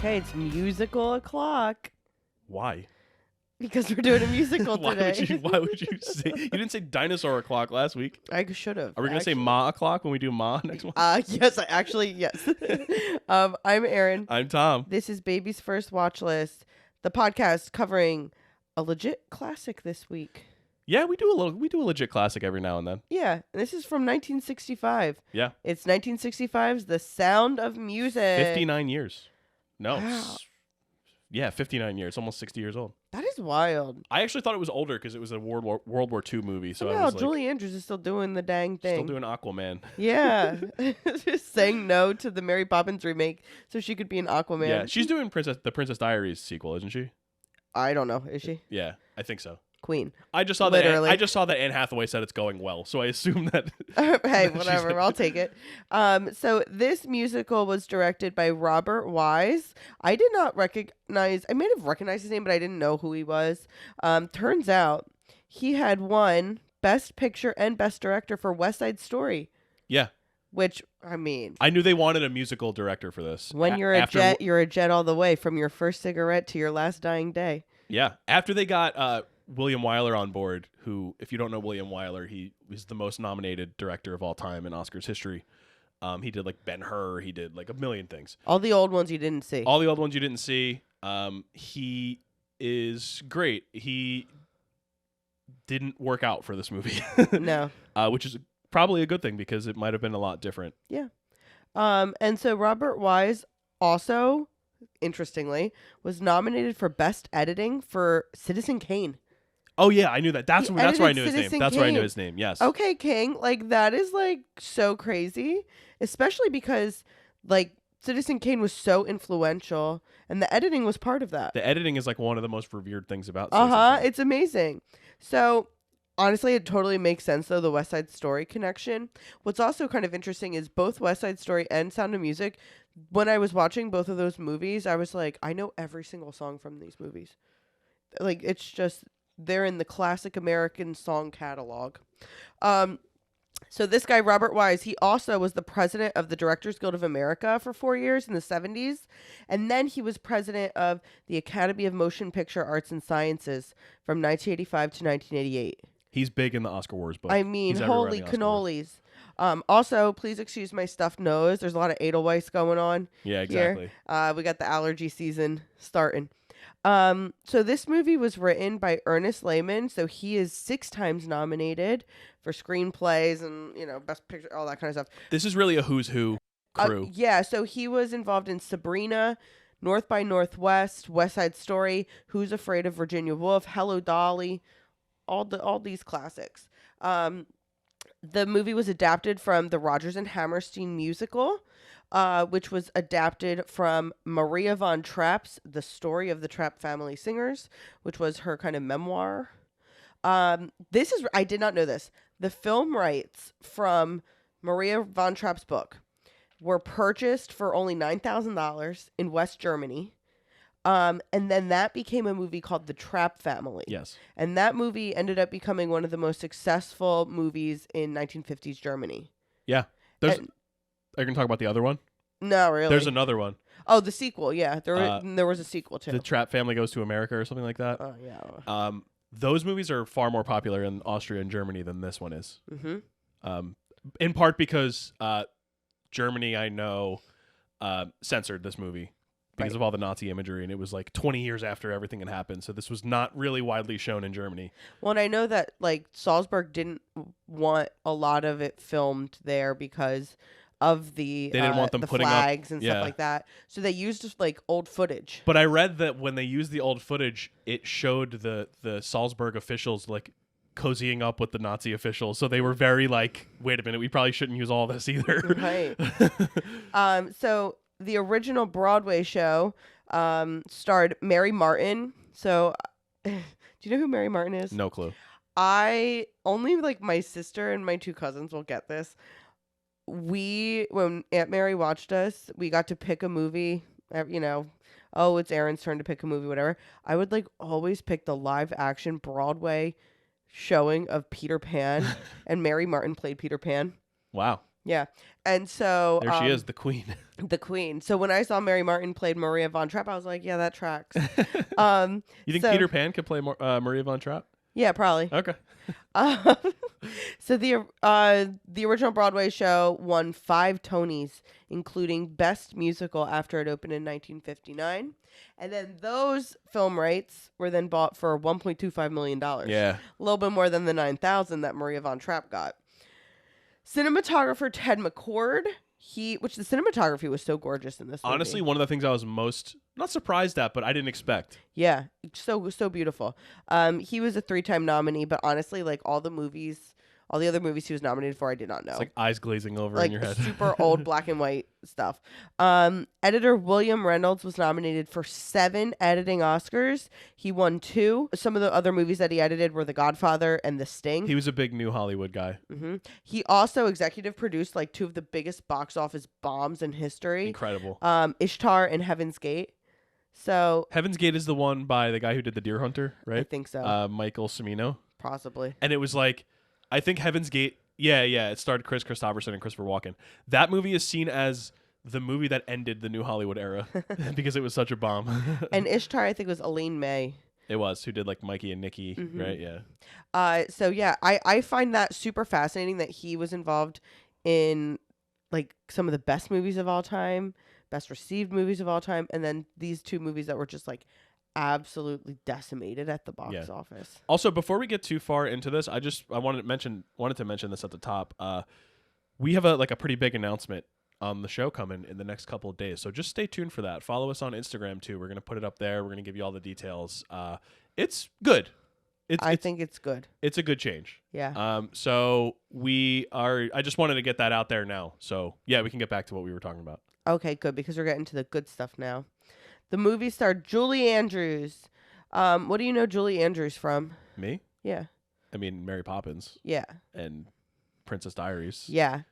Okay, it's musical o'clock. Why? Because we're doing a musical why today. Why would you say? You didn't say dinosaur o'clock last week. I should have. Are we gonna say ma o'clock when we do ma next one? Yes, yes. I'm Erin. I'm Tom. This is Baby's First Watch List, the podcast covering a legit classic this week. Yeah, we do a legit classic every now and then. Yeah, this is from 1965. Yeah. It's 1965's The Sound of Music. 59 years. No. Wow. Yeah, 59 years, almost 60 years old. That is wild. I actually thought it was older because it was a World War II movie. So I was like, Julie Andrews is still doing the dang thing. still doing Aquaman. Yeah. Just saying no to the Mary Poppins remake so she could be an Aquaman. Yeah, she's doing the Princess Diaries sequel, isn't she? I don't know. Is she? Yeah, I think so. Queen. I just saw that Anne Hathaway said it's going well, so I assume that. Hey, whatever. I'll take it. So this musical was directed by Robert Wise. I did not recognize. I may have recognized his name, but I didn't know who he was. Turns out he had won Best Picture and Best Director for West Side Story. Yeah. Which, I mean, I knew they wanted a musical director for this. When you're a jet, you're a jet all the way, from your first cigarette to your last dying day. Yeah. After they got William Wyler on board, who, if you don't know William Wyler, he was the most nominated director of all time in Oscars history. He did like Ben-Hur. He did like a million things. All the old ones you didn't see. All the old ones you didn't see. He is great. He didn't work out for this movie. No. Which is probably a good thing because it might have been a lot different. Yeah. And so Robert Wise also, interestingly, was nominated for Best Editing for Citizen Kane. Oh yeah, I knew that. That's where I knew his name. That's where I knew his name. Yes. Okay, King. Like, that is like so crazy, especially because like Citizen Kane was so influential, and the editing was part of that. The editing is like one of the most revered things about Citizen Kane. It's amazing. So honestly, it totally makes sense, though, the West Side Story connection. What's also kind of interesting is both West Side Story and Sound of Music, when I was watching both of those movies, I was like, I know every single song from these movies. Like, it's just, they're in the classic American song catalog. So this guy, Robert Wise, he also was the president of the Directors Guild of America for 4 years in the 70s. And then he was president of the Academy of Motion Picture Arts and Sciences from 1985 to 1988. He's big in the Oscar Wars book. I mean, holy cannolis. Also, please excuse my stuffed nose. There's a lot of Edelweiss going on. Yeah, exactly. Here. We got the allergy season starting. So this movie was written by Ernest Lehman. So he is 6 times nominated for screenplays and, Best Picture, all that kind of stuff. This is really a who's who crew. Yeah, so he was involved in Sabrina, North by Northwest, West Side Story, Who's Afraid of Virginia Woolf, Hello Dolly, all these classics. The movie was adapted from the Rodgers and Hammerstein musical, which was adapted from Maria von Trapp's The Story of the Trapp Family Singers, which was her kind of memoir. I did not know this. The film rights from Maria von Trapp's book were purchased for only $9,000 in West Germany. And then that became a movie called The Trapp Family. Yes. And that movie ended up becoming one of the most successful movies in 1950s Germany. Yeah. Are you going to talk about the other one? No, really. There's another one. Oh, the sequel. Yeah. There was a sequel too. The Trapp Family Goes to America or something like that. Oh, yeah. Those movies are far more popular in Austria and Germany than this one is. Mm-hmm. In part because Germany, I know, censored this movie. Because of all the Nazi imagery, and it was like 20 years after everything had happened, so this was not really widely shown in Germany. Well, and I know that like Salzburg didn't want a lot of it filmed there because of they didn't want them putting flags and stuff like that. So they used just like old footage. But I read that when they used the old footage, it showed the Salzburg officials like cozying up with the Nazi officials, so they were very like, wait a minute, we probably shouldn't use all this either. Right. So the original Broadway show starred Mary Martin. So, do you know who Mary Martin is? No clue. Only like my sister and my 2 cousins will get this. When Aunt Mary watched us, we got to pick a movie, it's Erin's turn to pick a movie, whatever. I would like always pick the live action Broadway showing of Peter Pan, and Mary Martin played Peter Pan. Wow. Yeah. And so There she is, the queen. the queen. So when I saw Mary Martin played Maria von Trapp, I was like, yeah, that tracks. You think So Peter Pan could play Maria von Trapp? yeah, probably. Okay. Um, so the original Broadway show won 5 Tonys, including Best Musical after it opened in 1959, and then those film rights were then bought for $1.25 million. Yeah. A little bit more than the 9,000 that Maria von Trapp got. Cinematographer Ted McCord. Which the cinematography was so gorgeous in this movie. Honestly, one of the things I was most not surprised at, but I didn't expect. Yeah, so beautiful. He was a 3-time nominee, but honestly, like all the other movies he was nominated for, I did not know. It's like eyes glazing over like in your head. super old black and white stuff. Editor William Reynolds was nominated for 7 editing Oscars. He won 2. Some of the other movies that he edited were The Godfather and The Sting. He was a big New Hollywood guy. Mm-hmm. He also executive produced like 2 of the biggest box office bombs in history. Incredible. Ishtar and Heaven's Gate. So Heaven's Gate is the one by the guy who did The Deer Hunter, right? I think so. Michael Cimino. Possibly. And it was like, I think Heaven's Gate, yeah, it starred Chris Christopherson and Christopher Walken. That movie is seen as the movie that ended the New Hollywood era because it was such a bomb. And Ishtar, I think, was Elaine May. It was, who did like Mikey and Nikki, right? Yeah. So yeah, I find that super fascinating that he was involved in like some of the best movies of all time, best received movies of all time, and then these 2 movies that were just like absolutely decimated at the box office. Also, before we get too far into this, I wanted to mention this at the top. We have a pretty big announcement on the show coming in the next couple of days, so just stay tuned for that. Follow us on Instagram too. We're gonna put it up there. We're gonna give you all the details. It's good. I think it's good. It's a good change. Yeah. So I just wanted to get that out there now. So yeah, we can get back to what we were talking about. Okay, good, because we're getting to the good stuff now. The movie starred Julie Andrews. What do you know Julie Andrews from? Me? Yeah. I mean, Mary Poppins. Yeah. And Princess Diaries. Yeah.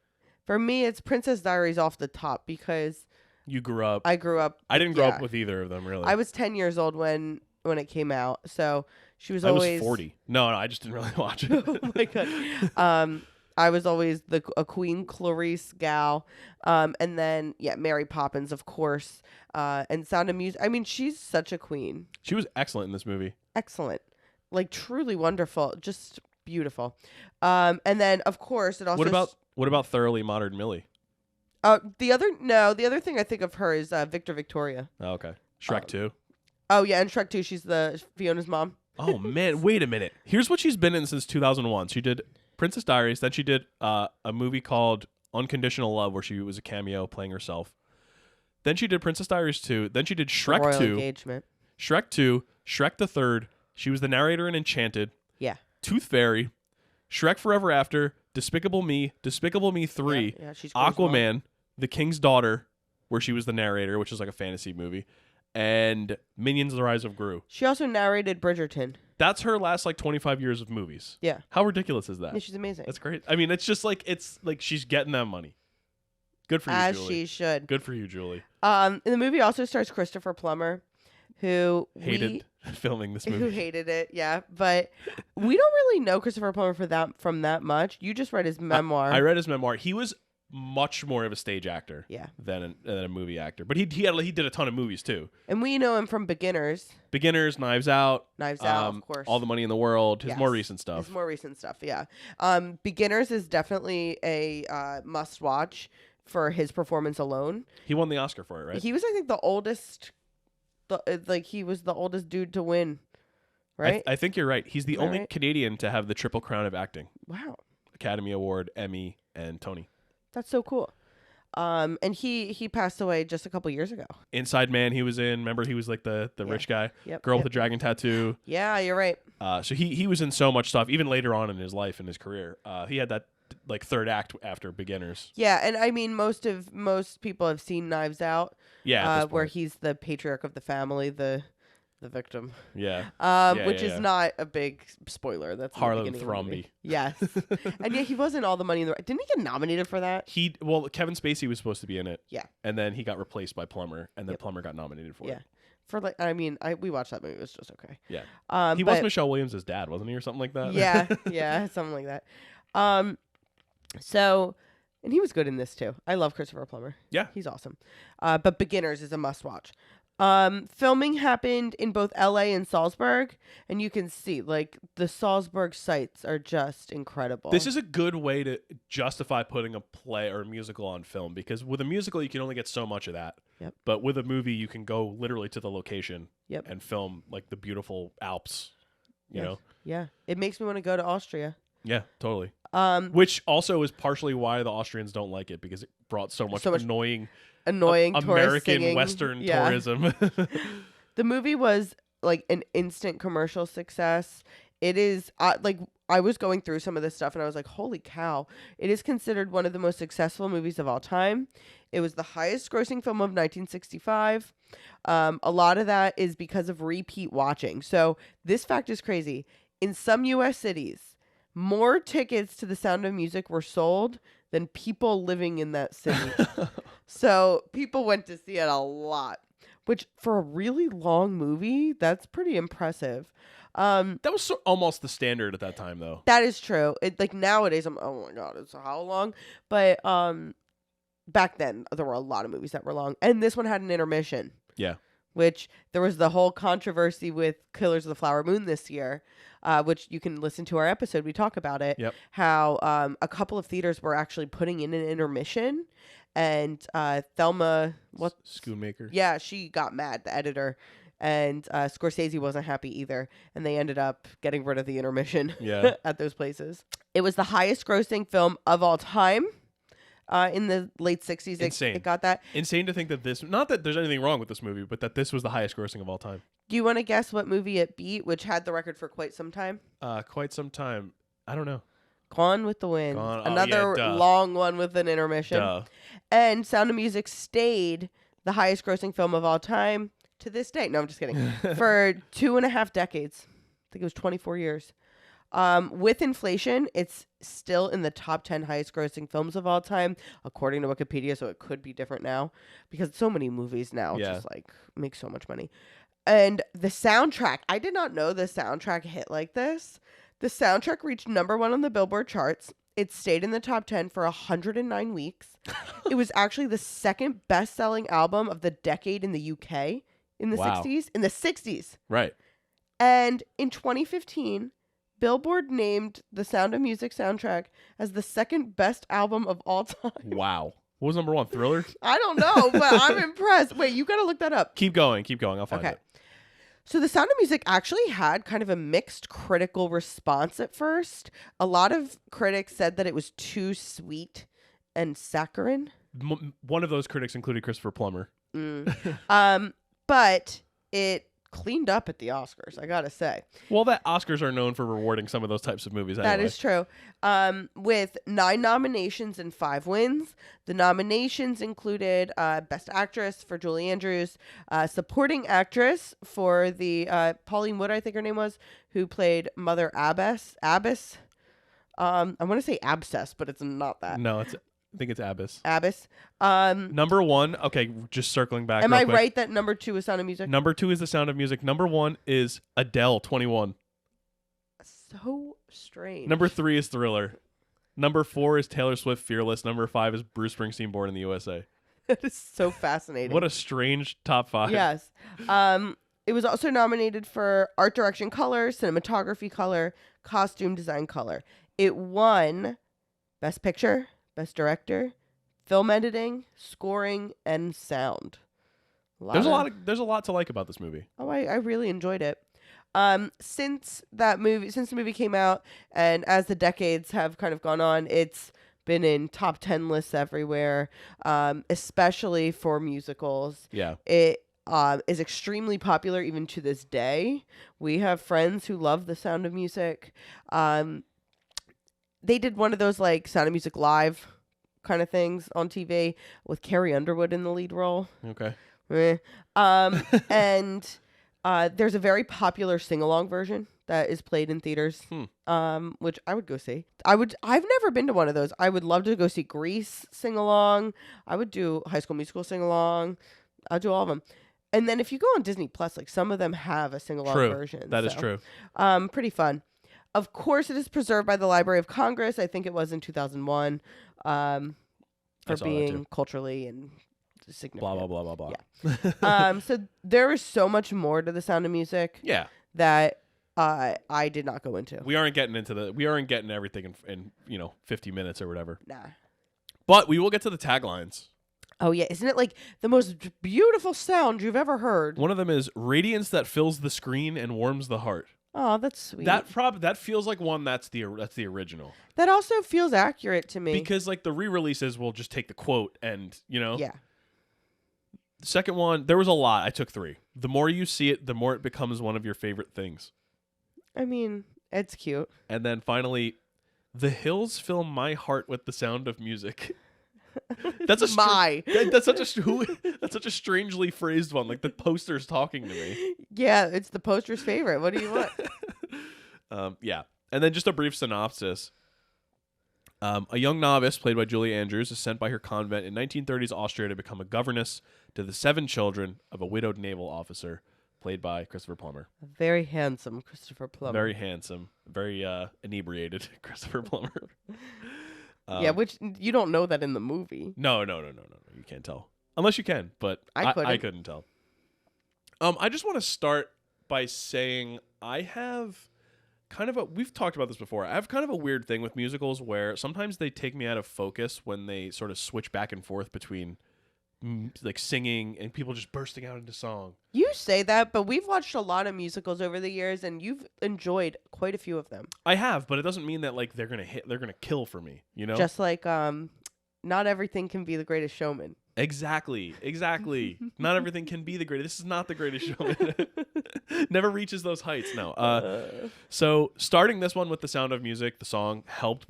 For me, it's Princess Diaries off the top because you grew up. I grew up. I didn't grow up with either of them, really. I was 10 years old when it came out, so she was I always. was 40. No, I just didn't really watch it. Oh my god. I was always a Queen Clarice gal, and then Mary Poppins, of course, and Sound of Music. I mean, she's such a queen. She was excellent in this movie. Excellent, like truly wonderful, just beautiful. And then of course it also. What about Thoroughly Modern Millie? The other thing I think of her is Victor Victoria. Oh, okay. Shrek 2. Oh yeah, and Shrek 2. She's the Fiona's mom. Oh man, wait a minute. Here's what she's been in since 2001. She did Princess Diaries, then she did a movie called Unconditional Love where she was a cameo playing herself. Then she did Princess Diaries 2, then she did Shrek Royal 2. Engagement. Shrek 2, Shrek the Third. She was the narrator in Enchanted. Yeah. Tooth Fairy, Shrek Forever After, Despicable Me 3, Yeah, she's Aquaman, The King's Daughter, where she was the narrator, which is like a fantasy movie, and Minions: The Rise of Gru. She also narrated Bridgerton. That's her last 25 years of movies. Yeah. How ridiculous is that? Yeah, she's amazing. That's great. I mean, it's like she's getting that money. Good for you, As Julie. she should. Good for you, Julie. In the movie also stars Christopher Plummer, who Hated filming this movie. Who hated it, yeah. But we don't really know Christopher Plummer from that much. You just read his memoir. I read his memoir. He was much more of a stage actor than a movie actor. But he did a ton of movies too. And we know him from Beginners. Knives Out. Of course. All the Money in the World. His more recent stuff. Yeah. Beginners is definitely a must watch for his performance alone. He won the Oscar for it, right? He was, I think, the oldest. He was the oldest dude to win, right? I think you're right. He's the only Canadian to have the Triple Crown of acting. Wow. Academy Award, Emmy, and Tony. That's so cool. And he passed away just a couple years ago. Inside Man, he was in. Remember, he was like the rich guy. Girl with the dragon tattoo. Yeah, you're right. So he was in so much stuff, even later on in his life and his career. He had that like third act after Beginners. Yeah, and I mean most people have seen Knives Out. Yeah, where he's the patriarch of the family, the victim. Yeah. Which is not a big spoiler. That's Harlan Thrombey. Yes. And he wasn't All the Money in the Didn't he get nominated for that? Kevin Spacey was supposed to be in it. Yeah. And then he got replaced by Plummer, and then Plummer got nominated for it. For we watched that movie. It was just okay. Yeah. He was Michelle Williams' dad, wasn't he, or something like that? Yeah. Yeah, something like that. So And he was good in this too. I love Christopher Plummer. Yeah. He's awesome. But Beginners is a must watch. Filming happened in both LA and Salzburg, and you can see like the Salzburg sites are just incredible. This is a good way to justify putting a play or a musical on film, because with a musical you can only get so much of that. Yep. But with a movie you can go literally to the location Yep. and film like the beautiful Alps, you know. Yeah. It makes me want to go to Austria. Yeah, totally. Which also is partially why the Austrians don't like it, because it brought so much annoying tourist American singing. Western tourism. The movie was like an instant commercial success. It is like I was going through some of this stuff and I was like, holy cow. It is considered one of the most successful movies of all time. It was the highest grossing film of 1965. A lot of that is because of repeat watching. So this fact is crazy. In some U.S. cities, more tickets to The Sound of Music were sold than people living in that city. So people went to see it a lot, which for a really long movie, that's pretty impressive. That was almost the standard at that time, though. That is true. It like nowadays, oh my god, it's how long? But back then there were a lot of movies that were long, and this one had an intermission. Yeah. Which there was the whole controversy with Killers of the Flower Moon this year, which you can listen to our episode. We talk about it. Yep. How a couple of theaters were actually putting in an intermission, and Thelma, Schoonmaker. Yeah, she got mad, the editor, and Scorsese wasn't happy either, and they ended up getting rid of the intermission. Yeah. At those places. It was the highest grossing film of all time. In the late 60s, Insane. it got that. Insane to think that this, not that there's anything wrong with this movie, but that this was the highest grossing of all time. Do you want to guess what movie it beat, which had the record for quite some time? Quite some time. I don't know. Gone with the Wind. Gone. Another long one with an intermission. Duh. And Sound of Music stayed the highest grossing film of all time to this day. No, I'm just kidding. For 2.5 decades. I think it was 24 years. With inflation, it's still in the top 10 highest grossing films of all time, according to Wikipedia. So it could be different now because so many movies now just like make so much money. And the soundtrack, I did not know the soundtrack hit like this. The soundtrack reached #1 on the Billboard charts. It stayed in the top 10 for 109 weeks. It was actually the second best-selling album of the decade in the UK in the 60s. In the 60s. Right. And in 2015, Billboard named the Sound of Music soundtrack as the second best album of all time. Wow. What was #1? Thriller? I don't know, but I'm impressed. Wait, you got to look that up. Keep going. I'll find it. So the Sound of Music actually had kind of a mixed critical response at first. A lot of critics said that it was too sweet and saccharine. One of those critics included Christopher Plummer. But it cleaned up at the Oscars, I gotta say. Well, that Oscars are known for rewarding some of those types of movies anyway. That is true. With 9 nominations and 5 wins. The nominations included Best Actress for Julie Andrews, Supporting Actress for the Pauline Wood, I think her name was, who played Mother Abbess. I want to say Abscess, but it's not that. No, I think it's Abbess. Abbess. #1. Okay, just circling back. Am I right that #2 is Sound of Music? #2 is The Sound of Music. #1 is Adele, 21. So strange. #3 is Thriller. #4 is Taylor Swift, Fearless. #5 is Bruce Springsteen, Born in the USA. That is so fascinating. What a strange top 5. Yes. It was also nominated for Art Direction Color, Cinematography Color, Costume Design Color. It won Best Picture, Best Director, Film Editing, Scoring, and Sound. There's a lot to like about this movie. Oh, I really enjoyed it. Since the movie came out, and as the decades have kind of gone on, it's been in top 10 lists everywhere, especially for musicals. Yeah. It is extremely popular even to this day. We have friends who love The Sound of Music. They did one of those like Sound of Music Live kind of things on TV with Carrie Underwood in the lead role. Okay. And there's a very popular sing-along version that is played in theaters, which I would go see. I've never been to one of those. I would love to go see Grease sing-along. I would do High School Musical sing-along. I'll do all of them. And then if you go on Disney Plus, like some of them have a sing-along version. That is true. Pretty fun. Of course, it is preserved by the Library of Congress. I think it was in 2001. for saw that being too. culturally and significant. Blah blah blah blah blah. Yeah. So there is so much more to The Sound of Music Yeah. that I did not go into. We aren't getting everything in 50 minutes or whatever. Nah. But we will get to the taglines. Oh yeah, isn't it like the most beautiful sound you've ever heard? One of them is radiance that fills the screen and warms the heart. Oh, that's sweet. That feels like one that's the original. That also feels accurate to me. Because like the re-releases will just take the quote and, Yeah. The second one, there was a lot. I took 3. The more you see it, the more it becomes one of your favorite things. I mean, it's cute. And then finally, the hills fill my heart with the sound of music. That's that's such a strangely phrased one. Like the poster's talking to me. Yeah, it's the poster's favorite. What do you want? Yeah. And then just a brief synopsis. A young novice, played by Julie Andrews, is sent by her convent in 1930s Austria to become a governess to the 7 children of a widowed naval officer, played by Christopher Plummer. A very handsome Christopher Plummer. Very handsome, very inebriated Christopher Plummer. Yeah, which you don't know that in the movie. No. You can't tell. Unless you can, but I couldn't tell. I just want to start by saying I have we've talked about this before. I have kind of a weird thing with musicals where sometimes they take me out of focus when they sort of switch back and forth between like singing and people just bursting out into song. You say that, but we've watched a lot of musicals over the years, and you've enjoyed quite a few of them. I have, but it doesn't mean that like they're gonna kill for me, you know? Just like not everything can be The Greatest Showman. Exactly. Not everything can be the greatest. This is not The Greatest Showman. Never reaches those heights. No. So starting this one with The Sound of Music, the song helped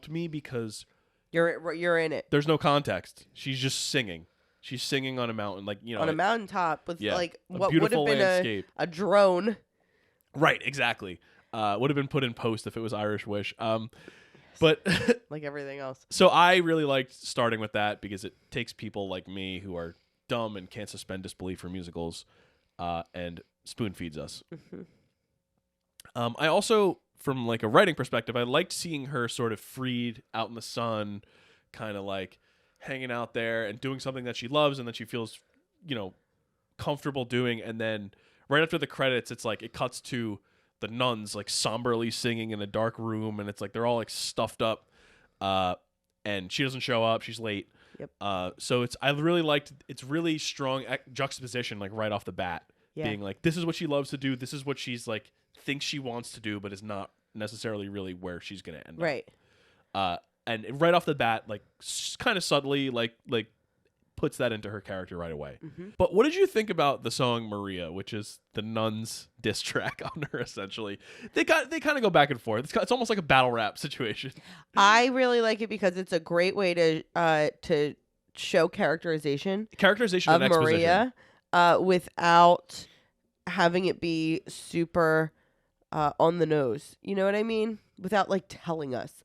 me because you're in it. There's no context. She's just singing. She's singing on a mountain, like on a mountaintop with like what would have been landscape. a drone. Right. Exactly. Would have been put in post if it was Irish Wish. But like everything else. So I really liked starting with that because it takes people like me who are dumb and can't suspend disbelief for musicals and spoon feeds us. Mm-hmm. I also, from like a writing perspective, I liked seeing her sort of freed out in the sun, kind of like hanging out there and doing something that she loves and that she feels, comfortable doing. And then right after the credits, it's like it cuts to the nuns like somberly singing in a dark room, and it's like they're all like stuffed up, and she doesn't show up. She's late. Yep. So I really liked it's really strong juxtaposition like right off the bat, being like this is what she loves to do. This is what she's like thinks she wants to do, but is not necessarily really where she's gonna end up. And right off the bat, like kind of subtly, like puts that into her character right away. Mm-hmm. But what did you think about the song Maria, which is the nuns' diss track on her? Essentially, they kind of go back and forth. It's almost like a battle rap situation. I really like it because it's a great way to show characterization of and Maria, without having it be super on the nose. You know what I mean? Without like telling us.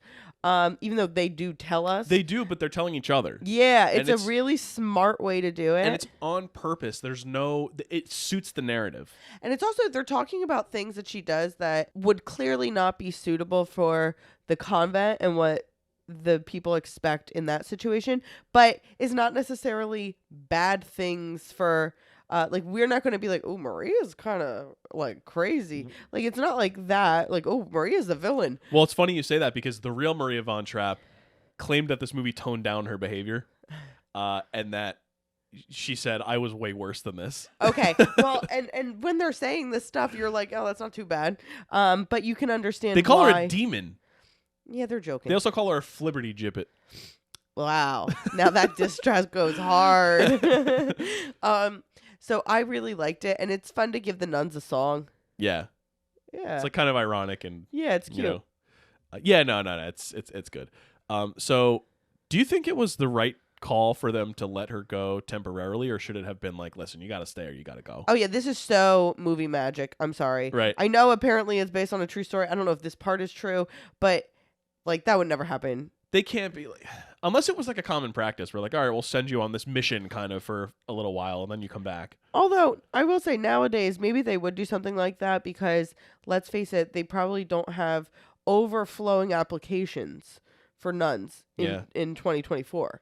Even though they do tell us. They do, but they're telling each other. Yeah, it's a really smart way to do it. And it's on purpose. It suits the narrative. And it's also, they're talking about things that she does that would clearly not be suitable for the convent and what the people expect in that situation, but is not necessarily bad things for... like we're not going to be like, oh, Maria's kind of like crazy. Mm-hmm. Like it's not like that. Like, oh, Maria's the villain. Well, it's funny you say that because the real Maria von Trapp claimed that this movie toned down her behavior, and that she said I was way worse than this. Okay, well, and when they're saying this stuff, you're like, oh, that's not too bad. But you can understand. They call her a demon. Yeah, they're joking. They also call her a flibberty gibbet. Wow, now that distress goes hard. So I really liked it, and it's fun to give the nuns a song. Yeah. It's like kind of ironic and it's cute. It's good. So do you think it was the right call for them to let her go temporarily, or should it have been like, listen, you got to stay or you got to go? Oh yeah, this is so movie magic. I'm sorry. Right. I know apparently it's based on a true story. I don't know if this part is true, but like that would never happen. They can't be like, unless it was like a common practice. We're like, all right, we'll send you on this mission kind of for a little while and then you come back. Although I will say nowadays, maybe they would do something like that because let's face it, they probably don't have overflowing applications for nuns in 2024.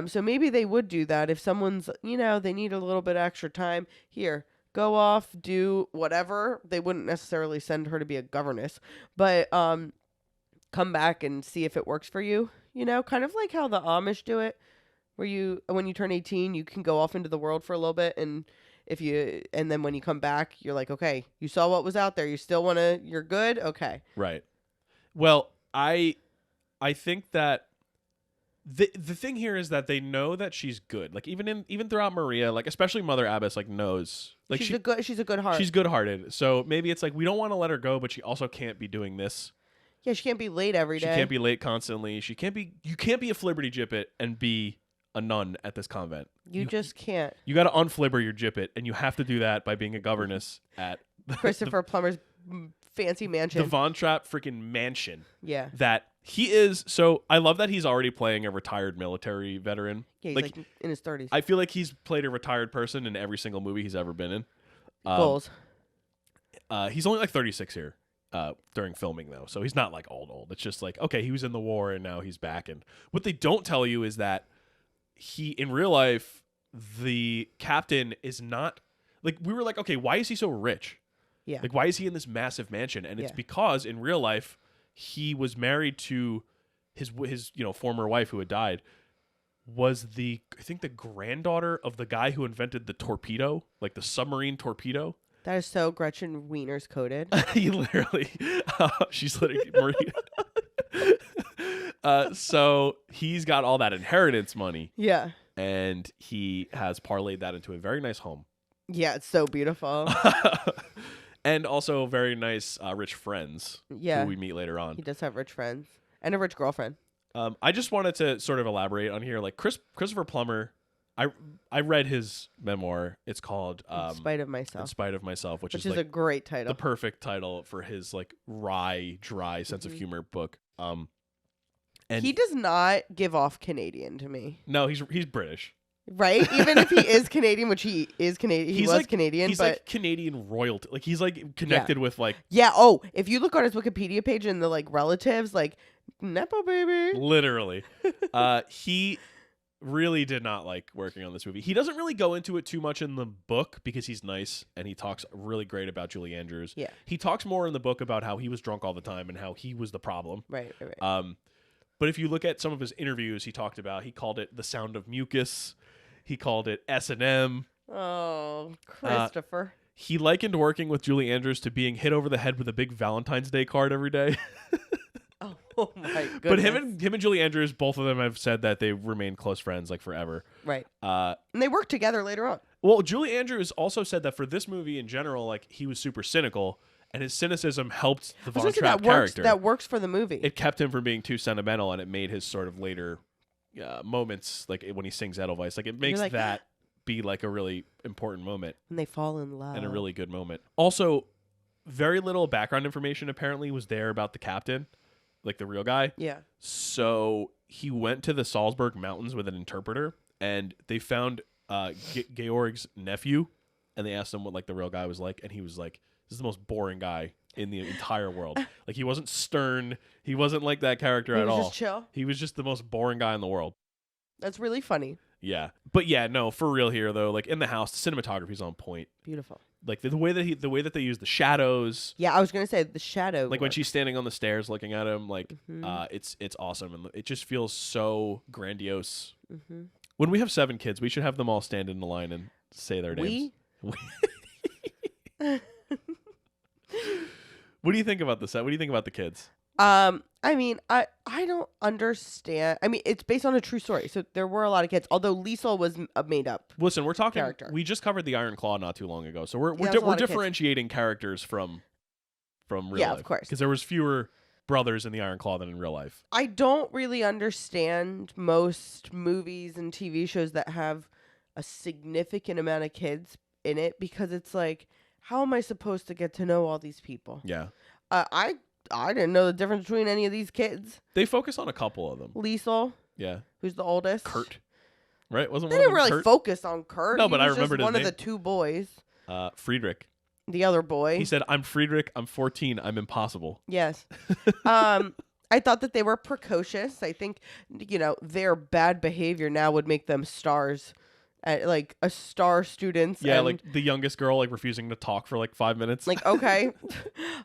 So maybe they would do that if someone's, they need a little bit extra time. Here, go off, do whatever. They wouldn't necessarily send her to be a governess, but come back and see if it works for you. Kind of like how the Amish do it, where when you turn 18, you can go off into the world for a little bit, and then when you come back, you're like, okay, you saw what was out there. You still you're good. Okay. Right. Well, I think that the thing here is that they know that she's good. Like even throughout Maria, like especially Mother Abbess, like knows like she's a good heart. She's good-hearted. So maybe it's like we don't want to let her go, but she also can't be doing this. Yeah, she can't be late every day. She can't be late constantly. You can't be a flibberty gibbet and be a nun at this convent. You just can't. You got to unflibber your gibbet, and you have to do that by being a governess at Christopher Plummer's fancy mansion. The Von Trapp freaking mansion. Yeah. That he is. So I love that he's already playing a retired military veteran. Yeah, he's like in his 30s. I feel like he's played a retired person in every single movie he's ever been in. Goals. He's only like 36 here during filming, though. So he's not like old. It's just like, okay, he was in the war and now he's back. And what they don't tell you is that in real life, the captain is not like, we were like, okay, why is he so rich? Yeah. Like, why is he in this massive mansion? And it's because in real life, he was married to his former wife who had died, was I think the granddaughter of the guy who invented the torpedo, like the submarine torpedo. That is so Gretchen Wiener's coded. He literally, she's literally Maria. So he's got all that inheritance money. Yeah. And he has parlayed that into a very nice home. Yeah, it's so beautiful. And also very nice rich friends who we meet later on. He does have rich friends and a rich girlfriend. I just wanted to sort of elaborate on here. Like Christopher Plummer, I read his memoir. It's called In Spite of Myself. In Spite of Myself, which is like a great title. The perfect title for his like wry, dry sense of humor book. And he does not give off Canadian to me. No, he's British. Right? Even if he is Canadian, which he is Canadian. He was like, Canadian. He's but like Canadian royalty. Like he's like connected with like. Yeah. Oh, if you look on his Wikipedia page and the like relatives, like Nepo baby. Literally. He really did not like working on this movie. He doesn't really go into it too much in the book because he's nice and he talks really great about Julie Andrews. Yeah. He talks more in the book about how he was drunk all the time and how he was the problem. Right. But if you look at some of his interviews, he called it The Sound of Mucus. He called it S&M. Oh, Christopher. He likened working with Julie Andrews to being hit over the head with a big Valentine's Day card every day. Oh my goodness. But him and Julie Andrews, both of them have said that they remain close friends like forever. Right. And they work together later on. Well, Julie Andrews also said that for this movie in general, like he was super cynical. And his cynicism helped the Von Trapp character. That works for the movie. It kept him from being too sentimental, and it made his sort of later moments, like when he sings Edelweiss, like it makes that be like a really important moment. And they fall in love. And a really good moment. Also, very little background information apparently was there about the captain, like the real guy. Yeah. So he went to the Salzburg Mountains with an interpreter, and they found Georg's nephew, and they asked him what like the real guy was like, and he was like, "This is the most boring guy in the entire world." Like he wasn't stern. He wasn't like that character at all. He was just chill. He was just the most boring guy in the world. That's really funny. Yeah. But yeah, no, for real here though, like in the house, the cinematography's on point. Beautiful. Like the way that they use the shadows. Yeah, I was gonna say the shadow. Like when she's standing on the stairs looking at him, like it's awesome, and it just feels so grandiose. Mm-hmm. When we have 7 kids, we should have them all stand in the line and say their names. What do you think about the set? What do you think about the kids? I mean, I don't understand. I mean, it's based on a true story, so there were a lot of kids. Although Liesl was a made up. Listen, we're talking. Character. We just covered the Iron Claw not too long ago, so we're differentiating characters from real life. Yeah, of course. Because there was fewer brothers in the Iron Claw than in real life. I don't really understand most movies and TV shows that have a significant amount of kids in it, because it's like, how am I supposed to get to know all these people? Yeah. I didn't know the difference between any of these kids. They focus on a couple of them. Liesl. Yeah. Who's the oldest? Kurt. Right? Wasn't they one of didn't them really Kurt? focus on Kurt. No, but I remembered his one name. of the 2 boys. Friedrich. The other boy. He said, "I'm Friedrich. I'm 14. I'm impossible." Yes. I thought that they were precocious. I think, their bad behavior now would make them stars, like a star students. Yeah, and, like the youngest girl like refusing to talk for like 5 minutes. like, okay,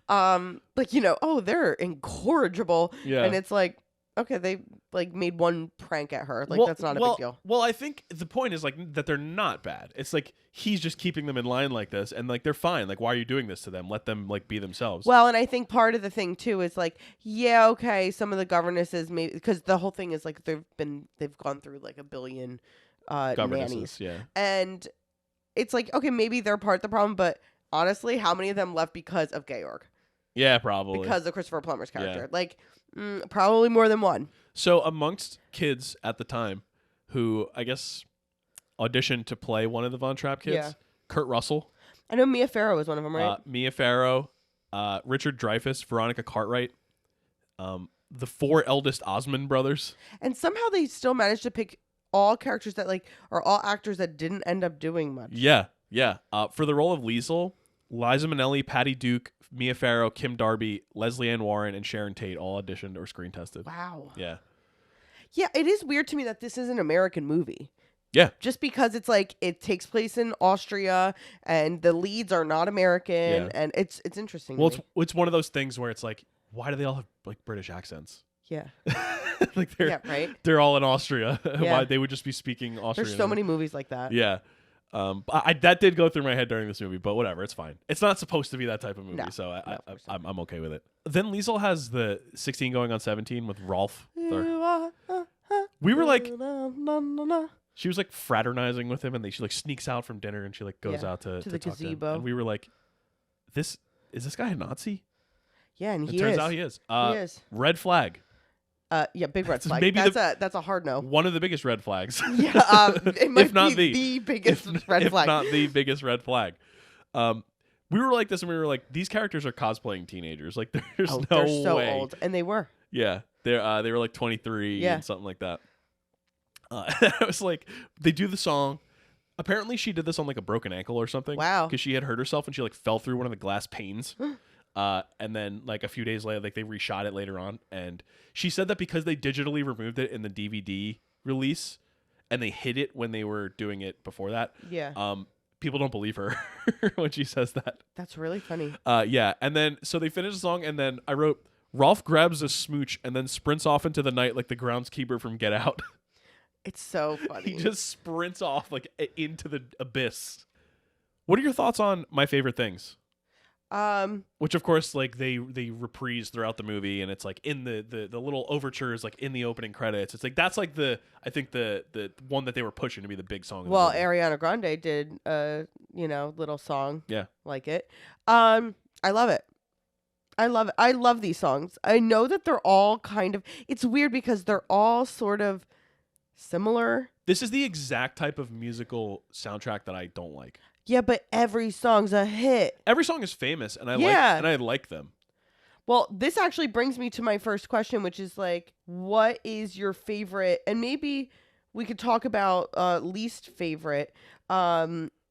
oh, they're incorrigible, Yeah. and it's like, okay, they like made one prank at her, like that's not a big deal. Well, I think the point is like that they're not bad. It's like he's just keeping them in line like this, and like they're fine. Like, why are you doing this to them? Let them like be themselves. Well, and I think part of the thing too is like, yeah, okay, some of the governesses maybe, because the whole thing is like they've gone through like a billion nannies, yeah. and it's like, okay, maybe they're part of the problem, but honestly, how many of them left because of Georg? Yeah, probably Because of Christopher Plummer's character. Yeah. Like, probably more than one. So amongst kids at the time who I guess auditioned to play one of the Von Trapp kids, Yeah. Kurt Russell, I know Mia Farrow was one of them, right? Mia Farrow, Richard Dreyfuss, Veronica Cartwright, the 4 eldest Osmond brothers. And somehow they still managed to pick all characters that like are all actors that didn't end up doing much. Yeah. For the role of Liesel, Liza Minnelli, Patty Duke, Mia Farrow, Kim Darby, Leslie Ann Warren, and Sharon Tate all auditioned or screen tested. Wow. Yeah. Yeah, it is weird to me that this is an American movie. Yeah. Just because it's like it takes place in Austria and the leads are not American, Yeah. and it's interesting. Well, to me. it's one of those things where it's like, why do they all have like British accents? Yeah. Like they're Yeah, right. they're all in Austria. Yeah. Why they would just be speaking Austrian? There's so many movies like that. Yeah. But that did go through my head during this movie, but whatever, it's fine. It's not supposed to be that type of movie, No. so of course not. I'm okay with it. Then Liesel has the 16 going on 17 with Rolfe. We were like, she was like fraternizing with him, and she like sneaks out from dinner, and she like goes Yeah, out to the talk to him. gazebo. And we were like, is this guy a Nazi? Yeah, and It he turns is. out he is. He is. Red flag. Yeah, big red It's flag. maybe That's a hard no. One of the biggest red flags. Yeah, it might If not be the- the biggest red flag. If not the biggest red flag. We were like this, and we were like, these characters are cosplaying teenagers. Like, there's no they're so way. old, and they were. Yeah, they were like 23 Yeah. and something like that. I was like, they do the song. Apparently, she did this on like a broken ankle or something. Wow. Because she had hurt herself and she like fell through one of the glass panes. And then like a few days later, like they reshot it later on, and she said that because they digitally removed it in the DVD release, and they hid it when they were doing it before that. Yeah. People don't believe her when she says that. That's really funny. Yeah, and then so they finish the song, and then I wrote, Rolfe grabs a smooch and then sprints off into the night like the groundskeeper from Get Out. It's so funny. He just sprints off like into the abyss. What are your thoughts on My Favorite Things? Which of course like they reprise throughout the movie, and it's like in the little overtures like in the opening credits. It's like that's like I think the one that they were pushing to be the big song of the Well, movie. Ariana Grande did a little song. Yeah. Like it. I love it. I love it. I love these songs. I know that they're all kind of, it's weird because they're all sort of similar. This is the exact type of musical soundtrack that I don't like. Yeah, but every song's a hit. Every song is famous, and I like them. Well, this actually brings me to my first question, which is like, what is your favorite? And maybe we could talk about least favorite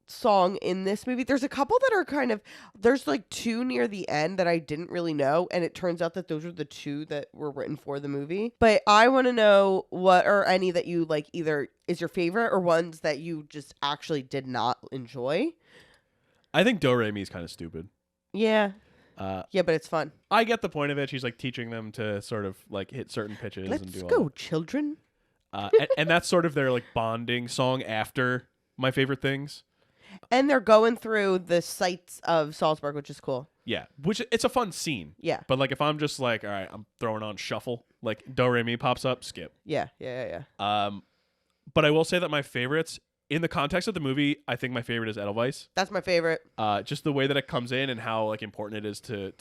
song in this movie. There's a couple that are kind of, there's like 2 near the end that I didn't really know, and it turns out that those are the 2 that were written for the movie. But I want to know what or any that you like either is your favorite or ones that you just actually did not enjoy. I think Do Re Mi is kind of stupid. Yeah. Yeah, but it's fun. I get the point of it. She's like teaching them to sort of like hit certain pitches and Let's do go, all children. and that's sort of their like bonding song after My Favorite Things. And they're going through the sights of Salzburg, which is cool. Yeah, which it's a fun scene. Yeah. But like if I'm just like, all right, I'm throwing on shuffle, like Do Re Mi pops up, skip. Yeah. But I will say that my favorites in the context of the movie, I think my favorite is Edelweiss. That's my favorite. Just the way that it comes in and how like important it is to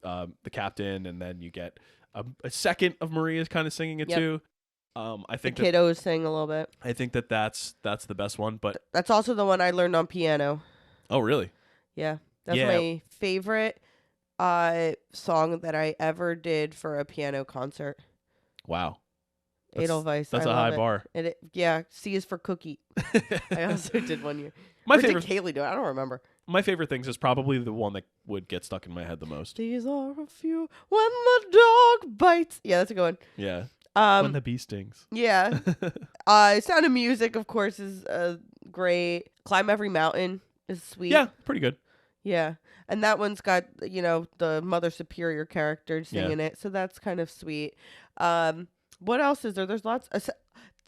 the captain, and then you get a second of Maria's kind of singing it too. I think the kiddos sing a little bit. I think that's the best one, but that's also the one I learned on piano. Oh, really? Yeah, that's my favorite song that I ever did for a piano concert. Wow. Edelweiss. That's a high bar. Yeah, C is for cookie. I also did one year. My or favorite. Did Kaylee do it? I don't remember. my favorite things is probably the one that would get stuck in my head the most. These are a few when the dog bites. Yeah, that's a good one. Yeah. When Um, the bee stings. yeah. Sound of Music, of course, is great. Climb Every Mountain is sweet. Yeah, pretty good. Yeah. And that one's got, the Mother Superior character singing it. So that's kind of sweet. What else is there? There's lots.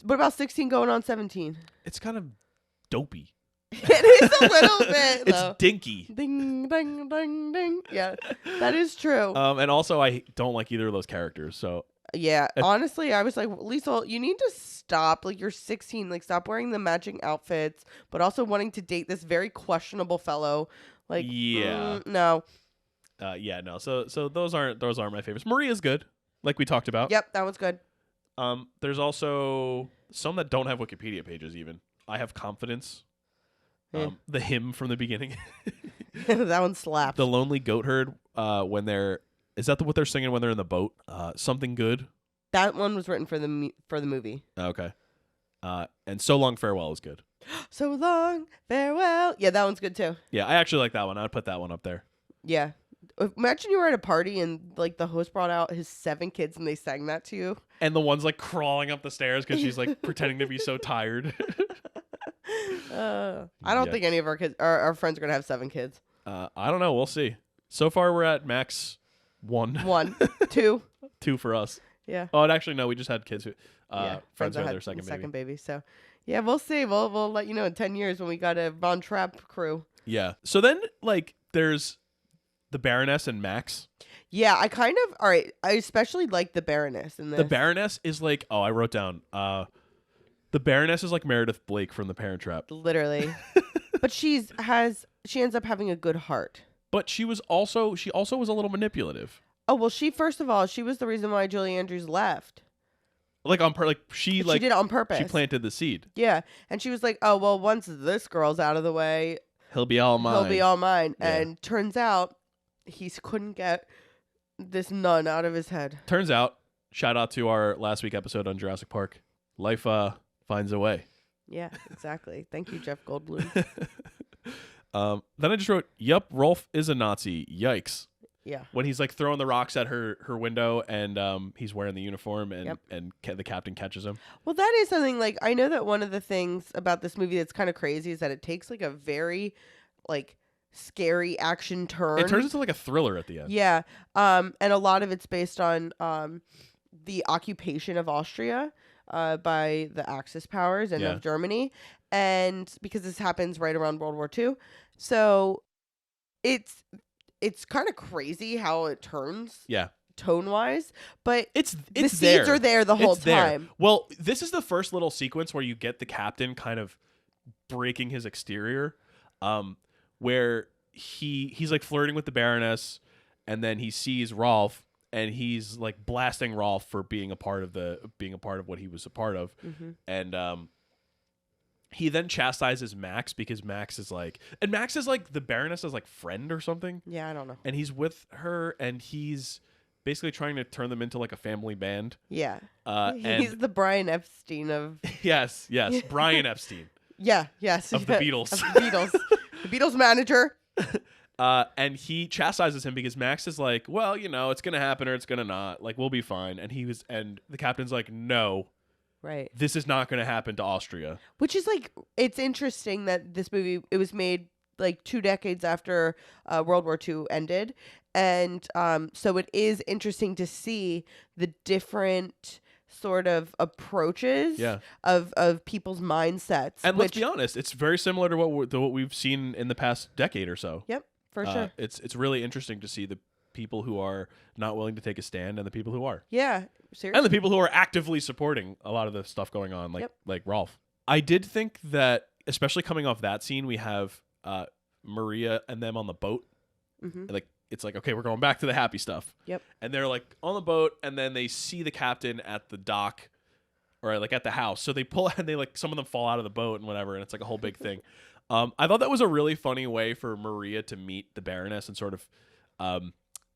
What about 16 going on 17? It's kind of dopey. It is a little bit, It's though. dinky. Ding, ding, ding, ding. Yeah, that is true. And also, I don't like either of those characters. So Yeah, honestly, I was like, Liesel, you need to stop. Like, you're 16. Like, stop wearing the matching outfits, but also wanting to date this very questionable fellow. Like, yeah, no. no. So those aren't my favorites. Maria's good, like we talked about. Yep, that one's good. There's also some that don't have Wikipedia pages. Even I Have Confidence. Yeah. The hymn from the beginning. That one slaps. The Lonely Goat Herd. When they're is that what they're singing when they're in the boat? Something Good. That one was written for the movie. Okay. And So Long Farewell is good. So long, farewell. Yeah, that one's good too. Yeah, I actually like that one. I'd put that one up there. Yeah. Imagine you were at a party and like the host brought out his 7 kids and they sang that to you. And the one's like crawling up the stairs because she's like pretending to be so tired. I don't think any of our kids, our friends, are gonna have 7 kids. I don't know. We'll see. So far, we're at max 1. 1, 2. 2 for us. Yeah. Oh, and actually, no. We just had kids who friends who that had had their second baby. So, yeah, we'll see. We'll let you know in 10 years when we got a Von Trapp crew. Yeah. So then, like, there's the Baroness and Max. Yeah, all right. I especially like the Baroness in this. The Baroness is like, I wrote down. The Baroness is like Meredith Blake from The Parent Trap. Literally. But she ends up having a good heart. But she also was a little manipulative. Oh, well, first of all, she was the reason why Julie Andrews left. Like she did it on purpose. She planted the seed. Yeah, and she was like, "Oh, well, once this girl's out of the way, he'll be all mine." Yeah. And turns out he couldn't get this nun out of his head. Turns out, shout out to our last week episode on Jurassic Park. Life finds a way. Yeah, exactly. Thank you, Jeff Goldblum. Then I just wrote, "Yup, Rolfe is a Nazi. Yikes." Yeah. When he's like throwing the rocks at her window and he's wearing the uniform and the captain catches him. Well, that is something, like, I know that one of the things about this movie that's kind of crazy is that it takes like a very like scary action turn. It turns into like a thriller at the end. Yeah. And a lot of it's based on the occupation of Austria by the Axis powers and of Germany. And because this happens right around World War II. So it's kind of crazy how it turns. Yeah. Tone-wise, but the seeds there. are there the whole time. Well, this is the first little sequence where you get the captain kind of breaking his exterior, where he's like flirting with the Baroness, and then he sees Rolfe, and he's like blasting Rolfe for being a part of what he was a part of, and he then chastises Max because Max is like the Baroness's like friend or something. Yeah, I don't know. And he's with her, and he's basically trying to turn them into like a family band. Yeah. He's the Brian Epstein of... Yes, Brian Epstein. Yeah, yes. Of the Beatles. Of the Beatles. The Beatles manager. And he chastises him because Max is like, well, it's going to happen or it's going to not. Like, we'll be fine. And the captain's like, no. Right. This is not going to happen to Austria. Which is like, it's interesting that this movie, it was made like 2 decades after World War II ended. And so it is interesting to see the different sort of approaches of people's mindsets. And let's be honest, it's very similar to what we've seen in the past decade or so. Yep, for sure. It's really interesting to see the people who are not willing to take a stand and the people who are. Yeah, seriously. And the people who are actively supporting a lot of the stuff going on, like Rolfe. I did think that, especially coming off that scene, we have Maria and them on the boat. Mm-hmm. Like, it's like, okay, we're going back to the happy stuff. Yep. And they're like on the boat, and then they see the captain at the dock, or like at the house. So they pull and they like, some of them fall out of the boat and whatever, and it's like a whole big thing. I thought that was a really funny way for Maria to meet the Baroness and sort of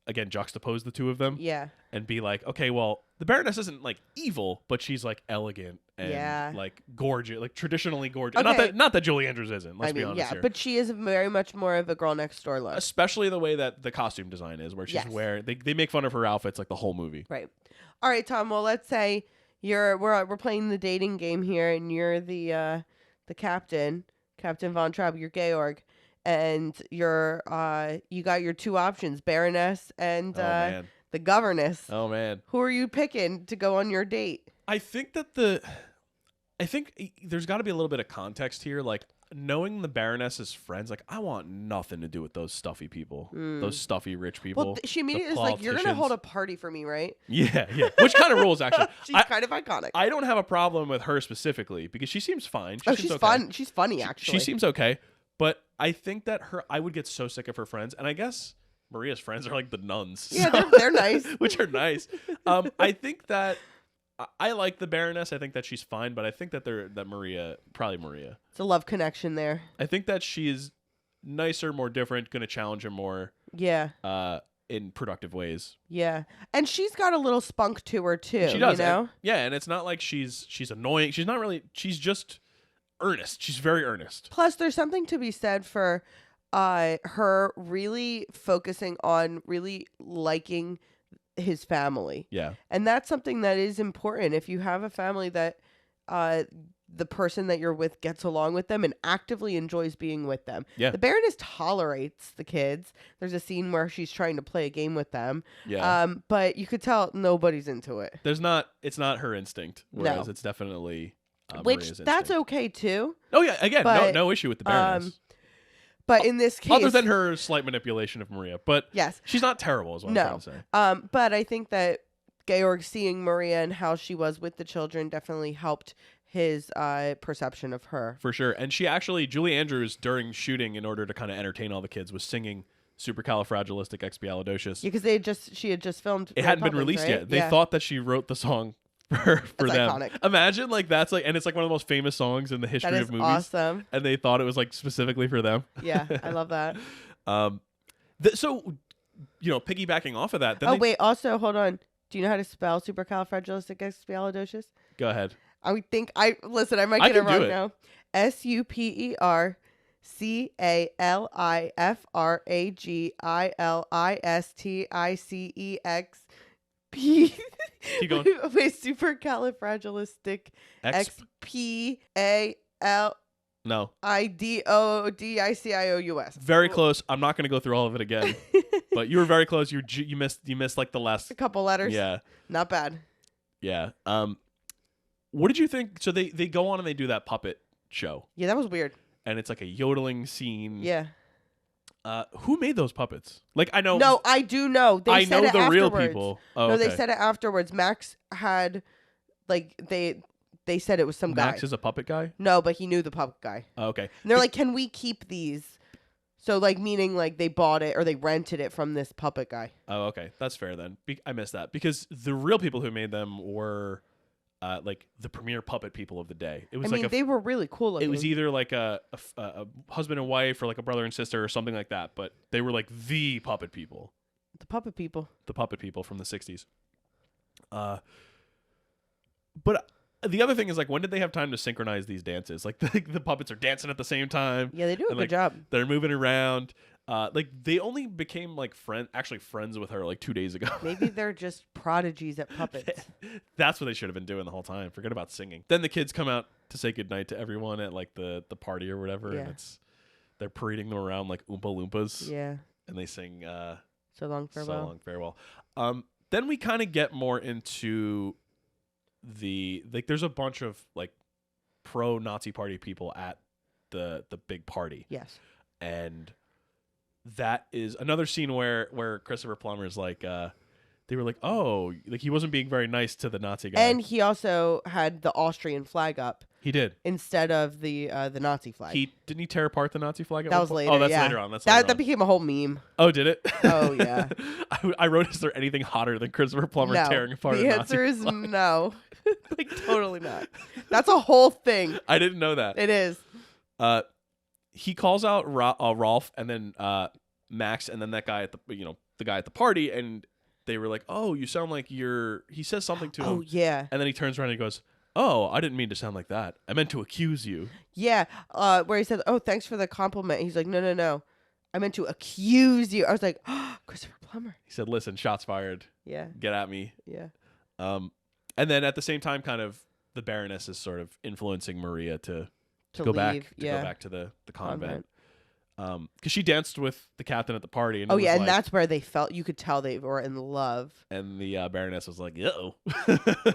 again juxtapose the two of them. Yeah. And be like, okay, well, the Baroness isn't like evil, but she's like elegant and like gorgeous, like traditionally gorgeous. Okay. Not that Julie Andrews isn't. Let's be honest here. But she is very much more of a girl next door look. Especially the way that the costume design is, where she's wearing. They make fun of her outfits like the whole movie. Right. All right, Tom. Well, let's say we're playing the dating game here, and you're the captain, Captain Von Traub. You're Georg. And you got your two options, Baroness and the governess. Oh man. Who are you picking to go on your date? I think there's got to be a little bit of context here, like knowing the Baroness's friends. Like, I want nothing to do with those stuffy people, those stuffy rich people. Well, she immediately is like, "You're gonna hold a party for me, right?" Yeah, which kind of rules actually. She's kind of iconic. I don't have a problem with her specifically because she seems fine. She's okay. Fun. She's funny actually. She seems okay, but I think that I would get so sick of her friends, and I guess Maria's friends are like the nuns. Yeah, so, they're nice. Which are nice. I think that I like the Baroness. I think that she's fine, but I think that Maria. It's a love connection there. I think that she's nicer, more different, going to challenge him more. Yeah. In productive ways. Yeah, and she's got a little spunk to her too. She does, you know. And it's not like she's annoying. She's not really. She's just earnest. She's very earnest. Plus, there's something to be said for her really focusing on really liking his family. Yeah. And that's something that is important. If you have a family that the person that you're with gets along with them and actively enjoys being with them. Yeah. The Baroness tolerates the kids. There's a scene where she's trying to play a game with them. Yeah. But you could tell nobody's into it. It's not her instinct. Whereas it's definitely which Maria's that's instinct. okay too. Oh yeah, again, but, no issue with the Baroness. But in this case, other than her slight manipulation of Maria, but yes, she's not terrible, is what I'm trying to say. But I think that Georg seeing Maria and how she was with the children definitely helped his perception of her. For sure. And Julie Andrews, during shooting, in order to kind of entertain all the kids, was singing Supercalifragilisticexpialidocious. Yeah, because she had just filmed. It hadn't been released yet. They thought that she wrote the song for them. Iconic. Imagine that's and it's like one of the most famous songs in the history of movies. Awesome. And they thought it was like specifically for them. Yeah, I love that. So, piggybacking off of that. Then wait. Also, hold on. Do you know how to spell supercalifragilisticexpialidocious? Go ahead. I might get it wrong now. SUPERCALIFRAGILISTICEX. Keep going. Wait, supercalifragilistic XPAL. No. IDODICIOUS. Very close. I'm not going to go through all of it again. But you were very close. You missed like the last a couple letters. Yeah. Not bad. Yeah. What did you think? So they go on and they do that puppet show. Yeah, that was weird. And it's like a yodeling scene. Yeah. Who made those puppets? Like, I know. No, I do know. I know the real people. Oh, no, okay. they said it afterwards. Max had, they said it was some guy. Max is a puppet guy? No, but he knew the puppet guy. Oh, okay. And they're like, can we keep these? So, meaning, they bought it or they rented it from this puppet guy. Oh, okay. That's fair then. I missed that. Because the real people who made them were, the premier puppet people of the day. It was they were really cool looking. It was either like a husband and wife or like a brother and sister or something like that. But they were like the puppet people. The puppet people. The puppet people from the 60s. But the other thing is, when did they have time to synchronize these dances? Like, the puppets are dancing at the same time. Yeah, they do a good job. They're moving around. They only became, friends with her, 2 days ago. Maybe they're just prodigies at puppets. That's what they should have been doing the whole time. Forget about singing. Then the kids come out to say goodnight to everyone at, the party or whatever. Yeah. And they're parading them around like Oompa Loompas. Yeah. And they sing, So Long Farewell. So Long Farewell. Then we kind of get more into there's a bunch of pro-Nazi party people at the big party. Yes. And that is another scene where Christopher Plummer is they were like, oh, he wasn't being very nice to the Nazi guy. And he also had the Austrian flag up. He did. Instead of the Nazi flag. Didn't he tear apart the Nazi flag? That was later. Oh, that's yeah. later on. That became a whole meme. Oh, did it? Oh, yeah. I wrote, is there anything hotter than Christopher Plummer tearing apart the a Nazi answer is flag? no. Totally not. That's a whole thing. I didn't know that. It is. He calls out Rolfe and then Max and then that guy at the the guy at the party, and they were like, "Oh, you sound like you're." He says something to him. Oh yeah. And then he turns around and he goes, "Oh, I didn't mean to sound like that. I meant to accuse you." Yeah. Where he says, "Oh, thanks for the compliment." He's like, "No, no, no. I meant to accuse you." I was like, "Oh, Christopher Plummer." He said, "Listen, shots fired. Yeah. Get at me." Yeah. And then at the same time, kind of the Baroness is sort of influencing Maria to To go leave. back Yeah. go back to the convent. Because she danced with the captain at the party. And Oh it was yeah, and like, that's where they felt. You could tell they were in love. and the Baroness was like, "Uh-oh."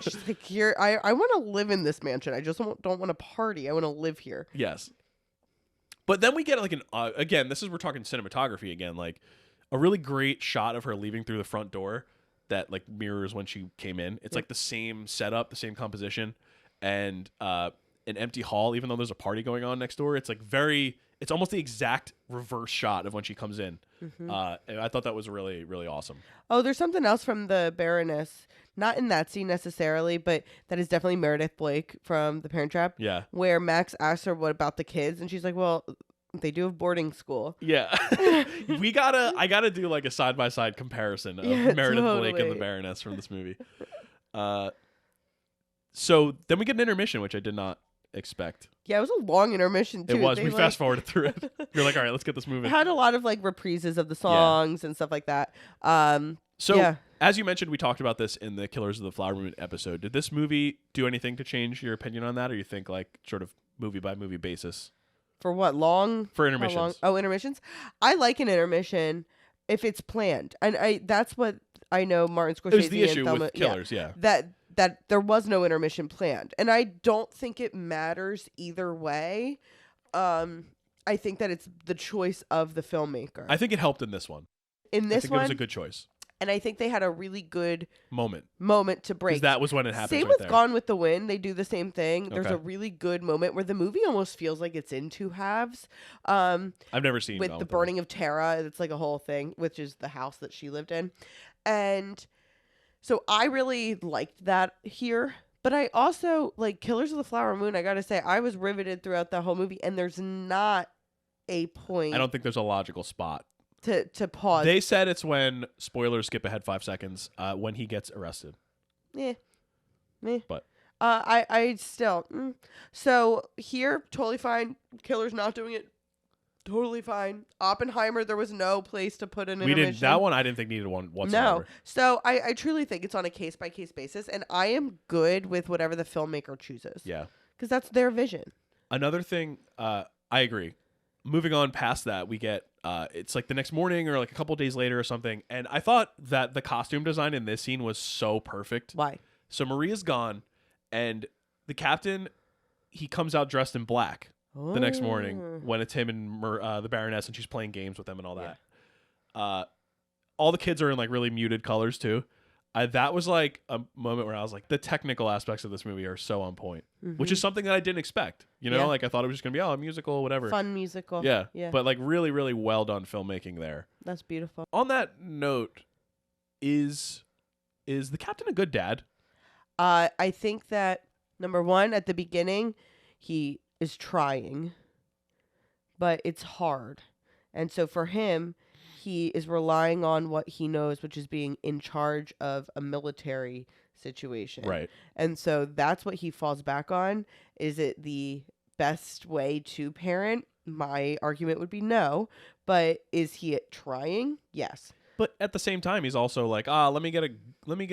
She's like, "Here, I want to live in this mansion. I just don't want to party. I want to live here." Yes. But then we get like again, we're talking cinematography again, like a really great shot of her leaving through the front door that like mirrors when she came in. It's like the same setup, the same composition, and an empty hall, even though there's a party going on next door. It's like it's almost the exact reverse shot of when she comes in. And I thought that was really, really awesome. Oh, there's something else from the Baroness, not in that scene necessarily, but that is definitely Meredith Blake from The Parent Trap. Yeah. Where Max asks her what about the kids, and she's like, "Well, they do have boarding school." Yeah. I gotta do like a side by side comparison of Meredith Blake and the Baroness from this movie. So then we get an intermission, which I did not expect. Yeah, it was a long intermission too. It was. We fast forwarded through it. You're like, all right, let's get this moving. It had a lot of like reprises of the songs and stuff like that. As you mentioned, we talked about this in the Killers of the Flower Moon episode. Did this movie do anything to change your opinion on that, or you think like sort of movie by movie basis? For what? Long? For intermissions. Oh, intermissions? I like an intermission if it's planned. And that's what I know Martin Scorsese It was the issue and Thelma, with Killers, that there was no intermission planned. And I don't think it matters either way. I think that it's the choice of the filmmaker. I think it helped in this one. In this it one, was a good choice. And I think they had a really good moment to break. Because that was when it happened. Same with Gone with the Wind. They do the same thing. There's Okay. a really good moment where the movie almost feels like it's in two halves. I've never seen with Gone the with burning of Tara. It's like a whole thing, which is the house that she lived in. And so I really liked that here. But I also, like Killers of the Flower Moon, I gotta say, I was riveted throughout the whole movie, and there's not a point I don't think there's a logical spot. to pause. They said it's when, spoilers, skip ahead 5 seconds, when he gets arrested. Yeah. But I still so here totally fine. Killer's not doing it. Totally fine. Oppenheimer, there was no place to put an intermission. That one I didn't think needed one whatsoever. No. So I truly think it's on a case by case basis, and I am good with whatever the filmmaker chooses. Yeah. Because that's their vision. Another thing, I agree. Moving on past that, we get it's like the next morning or like a couple days later or something, and I thought that the costume design in this scene was so perfect. Why? So Maria's gone, and the captain, he comes out dressed in black the next morning when it's him and the Baroness, and she's playing games with them and all that. All the kids are in like really muted colors too. That was like a moment where I was like, the technical aspects of this movie are so on point, which is something that I didn't expect. You know, Yeah. like I thought it was just gonna be a musical, whatever, Fun musical. Yeah, Yeah. but like really, really well done filmmaking there. That's beautiful. On that note, is the captain a good dad? I think that number one, at the beginning, he is trying, but it's hard. And so for him, he is relying on what he knows, which is being in charge of a military situation. Right. And so that's what he falls back on. Is it the best way to parent? My argument would be no. But is he trying? Yes. But at the same time, he's also like, let me get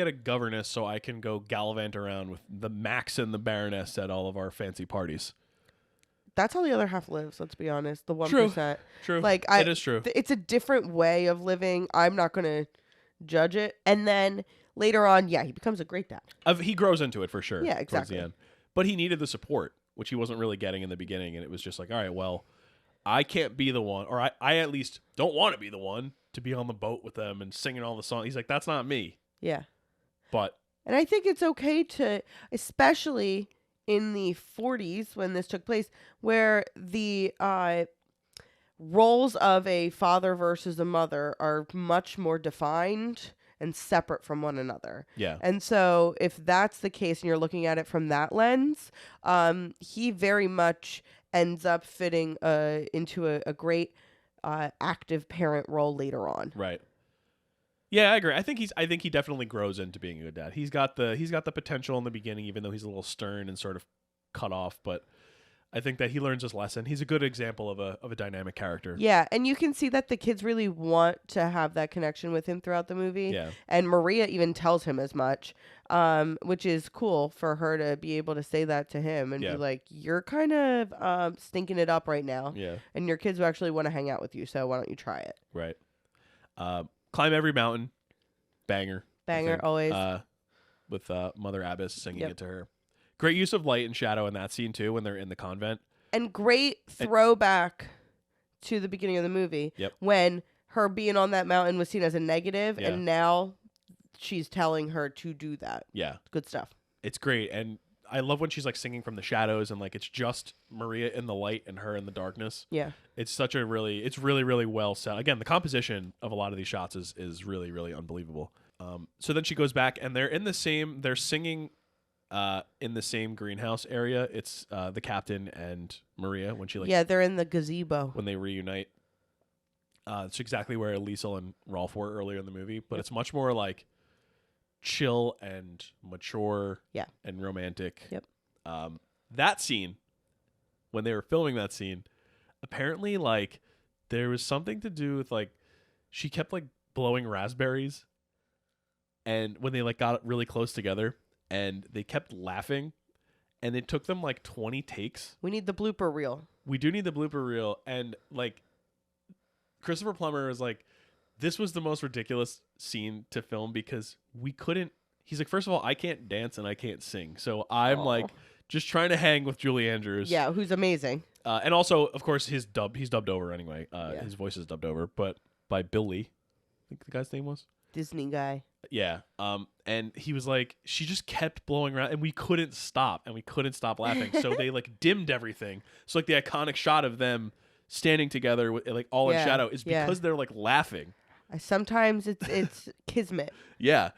a governess so I can go gallivant around with the Max and the Baroness at all of our fancy parties. That's how the other half lives, let's be honest. The 1%. True. Like it is true. It's a different way of living. I'm not going to judge it. And then later on, he becomes a great dad. He grows into it for sure. Yeah, Towards exactly. the end. But he needed the support, which he wasn't really getting in the beginning. And it was just like, all right, well, I can't be the one, or I at least don't want to be the one to be on the boat with them and singing all the songs. He's like, that's not me. Yeah. And I think it's okay to, especially in the 40s when this took place, where the roles of a father versus a mother are much more defined and separate from one another. Yeah. And so if that's the case and you're looking at it from that lens, he very much ends up fitting into a great active parent role later on. Right. Yeah, I agree. I think he definitely grows into being a good dad. He's got the potential in the beginning, even though he's a little stern and sort of cut off. But I think that he learns his lesson. He's a good example of a dynamic character. Yeah, and you can see that the kids really want to have that connection with him throughout the movie. Yeah. And Maria even tells him as much, which is cool for her to be able to say that to him and Yeah. be like, "You're kind of stinking it up right now, Yeah. and your kids will actually want to hang out with you. So why don't you try it?" Right. Climb Every Mountain. Banger. Banger always. With Mother Abbess singing Yep. it to her. Great use of light and shadow in that scene too when they're in the convent. And great throwback to the beginning of the movie. Yep. When her being on that mountain was seen as a negative, Yeah. and now she's telling her to do that. Yeah. Good stuff. It's great. And I love when she's like singing from the shadows and like it's just Maria in the light and her in the darkness. Yeah. It's really, really well set. Again, the composition of a lot of these shots is really, really unbelievable. So then she goes back and they're singing in the same greenhouse area. It's the captain and Maria when she they're in the gazebo. when they reunite. It's exactly where Liesel and Rolfe were earlier in the movie, but it's much more like chill and mature and romantic. Yep. That scene, when they were filming that scene, apparently like there was something to do with like she kept like blowing raspberries, and when they like got really close together and they kept laughing, and it took them like 20 takes. We need the blooper reel. We do need the blooper reel. And like Christopher Plummer was like, this was the most ridiculous scene to film because we couldn't. He's like, first of all, I can't dance and I can't sing, so I'm like just trying to hang with Julie Andrews. Yeah, who's amazing. And also, of course, he's dubbed over anyway. His voice is dubbed over, but by Billy, I think the guy's name was. Disney guy. Yeah. And he was like, she just kept blowing around and we couldn't stop laughing. So they like dimmed everything. So like the iconic shot of them standing together with like all in shadow is because they're like laughing. Sometimes it's kismet. Yeah.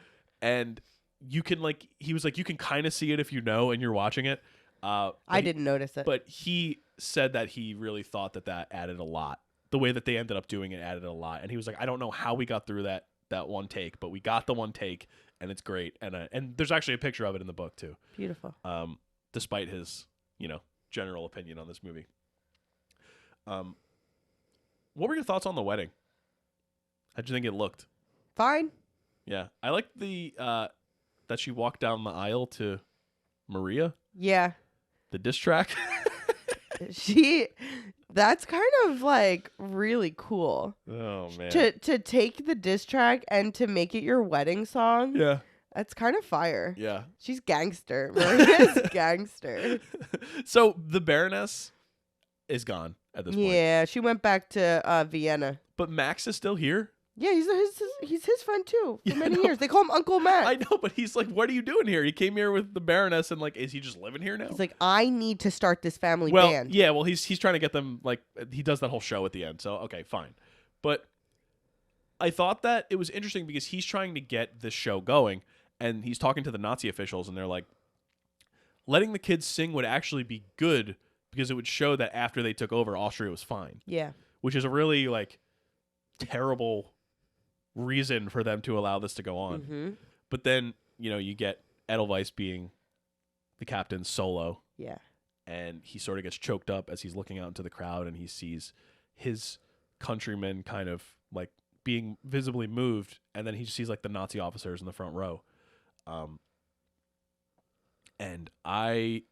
And you can like, he was like, you can kind of see it if you know and you're watching it. I didn't notice it. But he said that he really thought that added a lot. The way that they ended up doing it added a lot. And he was like, I don't know how we got through that one take, but we got the one take and it's great. And there's actually a picture of it in the book too. Beautiful. Despite his, general opinion on this movie. What were your thoughts on the wedding? How'd you think it looked? Fine. Yeah. I liked the, that she walked down the aisle to Maria. Yeah. The diss track. That's kind of like really cool. Oh man. To take the diss track and to make it your wedding song. Yeah. That's kind of fire. Yeah. She's gangster. Maria's gangster. So the Baroness is gone at this point. Yeah, she went back to Vienna. But Max is still here. Yeah, he's his friend too for many years. They call him Uncle Max. I know, but he's like, what are you doing here? He came here with the Baroness, and like, is he just living here now? He's like, I need to start this family band. Yeah, well, he's trying to get them, like, he does that whole show at the end, so okay, fine. But I thought that it was interesting because he's trying to get this show going, and he's talking to the Nazi officials, and they're like, letting the kids sing would actually be good because it would show that after they took over, Austria was fine. Yeah. Which is a really, like, terrible reason for them to allow this to go on. Mm-hmm. But then, you get Edelweiss being the captain solo. Yeah. And he sort of gets choked up as he's looking out into the crowd and he sees his countrymen kind of like being visibly moved. And then he sees like the Nazi officers in the front row. And I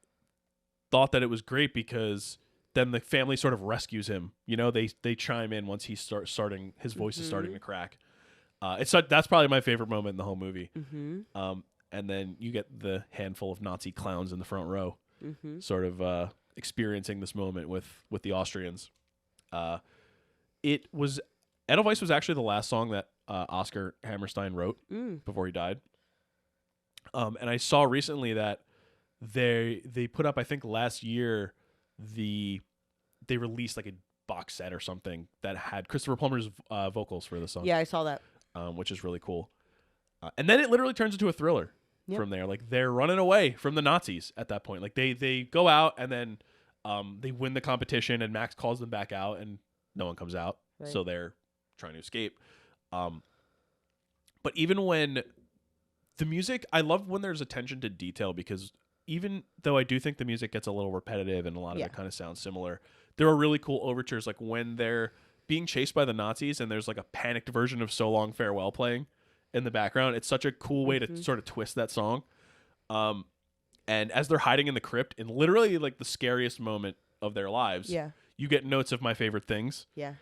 thought that it was great because then the family sort of rescues him. They chime in once he starting his voice is starting to crack. That's probably my favorite moment in the whole movie. Mm-hmm. And then you get the handful of Nazi clowns in the front row, Mm-hmm. sort of experiencing this moment with the Austrians. Edelweiss was actually the last song that Oscar Hammerstein wrote before he died. And I saw recently that they put up, I think last year, they released like a box set or something that had Christopher Plummer's vocals for the song. Yeah, I saw that. Which is really cool. And then it literally turns into a thriller from there. Like they're running away from the Nazis at that point. Like they go out and then they win the competition and Max calls them back out and no one comes out. Right. So they're trying to escape. But even when the music, I love when there's attention to detail, because even though I do think the music gets a little repetitive and a lot of it kind of sounds similar, there are really cool overtures, like when they're being chased by the Nazis and there's like a panicked version of So Long Farewell playing in the background. It's such a cool way to sort of twist that song. And as they're hiding in the crypt, in literally like the scariest moment of their lives, you get notes of My Favorite Things. Yeah.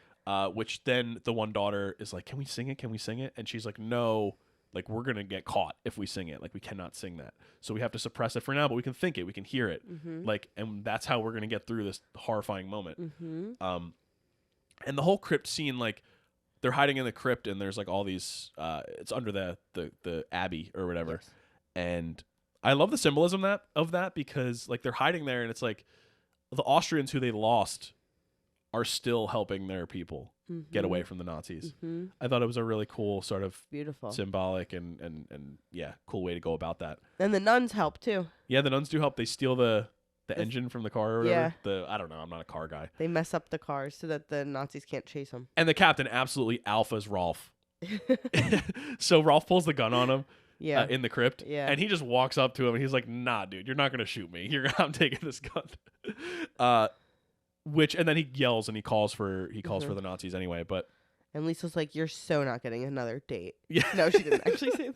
Which then the one daughter is like, "Can we sing it? Can we sing it?" And she's like, "No, like we're gonna get caught if we sing it. Like we cannot sing that. So we have to suppress it for now, but we can think it, we can hear it. Like, and that's how we're gonna get through this horrifying moment." And the whole crypt scene, like they're hiding in the crypt and there's like all these it's under the abbey or whatever. Yes. And I love the symbolism of that because like they're hiding there and it's like the Austrians who they lost are still helping their people get away from the Nazis. I thought it was a really cool sort of beautiful, symbolic and cool way to go about that. And the nuns help too. Yeah, the nuns do help. They steal the engine from the car or whatever. I don't know. I'm not a car guy. They mess up the cars so that the Nazis can't chase them. And the captain absolutely alphas Rolfe. So Rolfe pulls the gun on him. In the crypt, and he just walks up to him and he's like, "Nah, dude, you're not gonna shoot me. I'm taking this gun." And then he yells and he calls for the Nazis anyway. But and Lisa's like, "You're so not getting another date." Yeah, no, she didn't actually say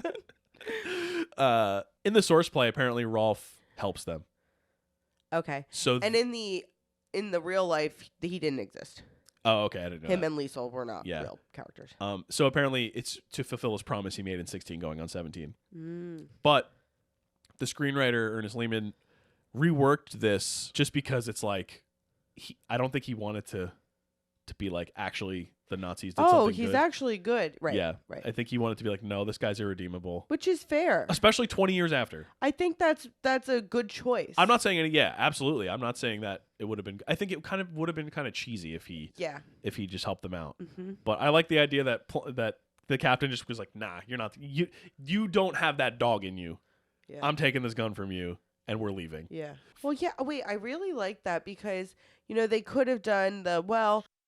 that. In the source play, apparently Rolfe helps them. Okay. So and in the real life, he didn't exist. Oh, okay. I didn't know him that. and Lisa were not real characters. So apparently it's to fulfill his promise he made in 16 going on 17. But the screenwriter, Ernest Lehman, reworked this just because it's like, I don't think he wanted to be like, actually, the Nazis did something good. Oh, he's actually good. Right. Yeah. Right. I think he wanted to be like, no, this guy's irredeemable. Which is fair. Especially 20 years after. I think that's a good choice. I'm not saying absolutely. I'm not saying that it would have been, I think it kind of would have been kind of cheesy if he just helped them out. But I like the idea that the captain just was like, nah, you're not, you don't have that dog in you. Yeah. I'm taking this gun from you and we're leaving. Yeah. Well, yeah. Wait, I really like that because, they could have done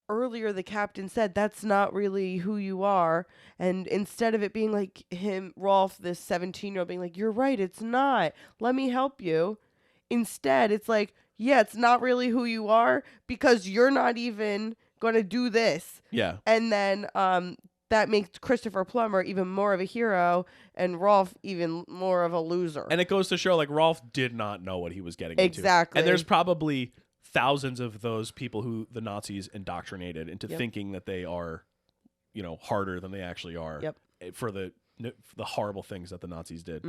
earlier the captain said that's not really who you are, and instead of it being like Rolfe, this 17-year-old, being like, "You're right, it's not, let me help you," instead it's like, yeah, it's not really who you are because you're not even gonna do this. Yeah. And then that makes Christopher Plummer even more of a hero and Rolfe even more of a loser. And it goes to show, like, Rolfe did not know what he was getting into. Exactly. And there's probably thousands of those people who the Nazis indoctrinated into thinking that they are, harder than they actually are. Yep. For the horrible things that the Nazis did.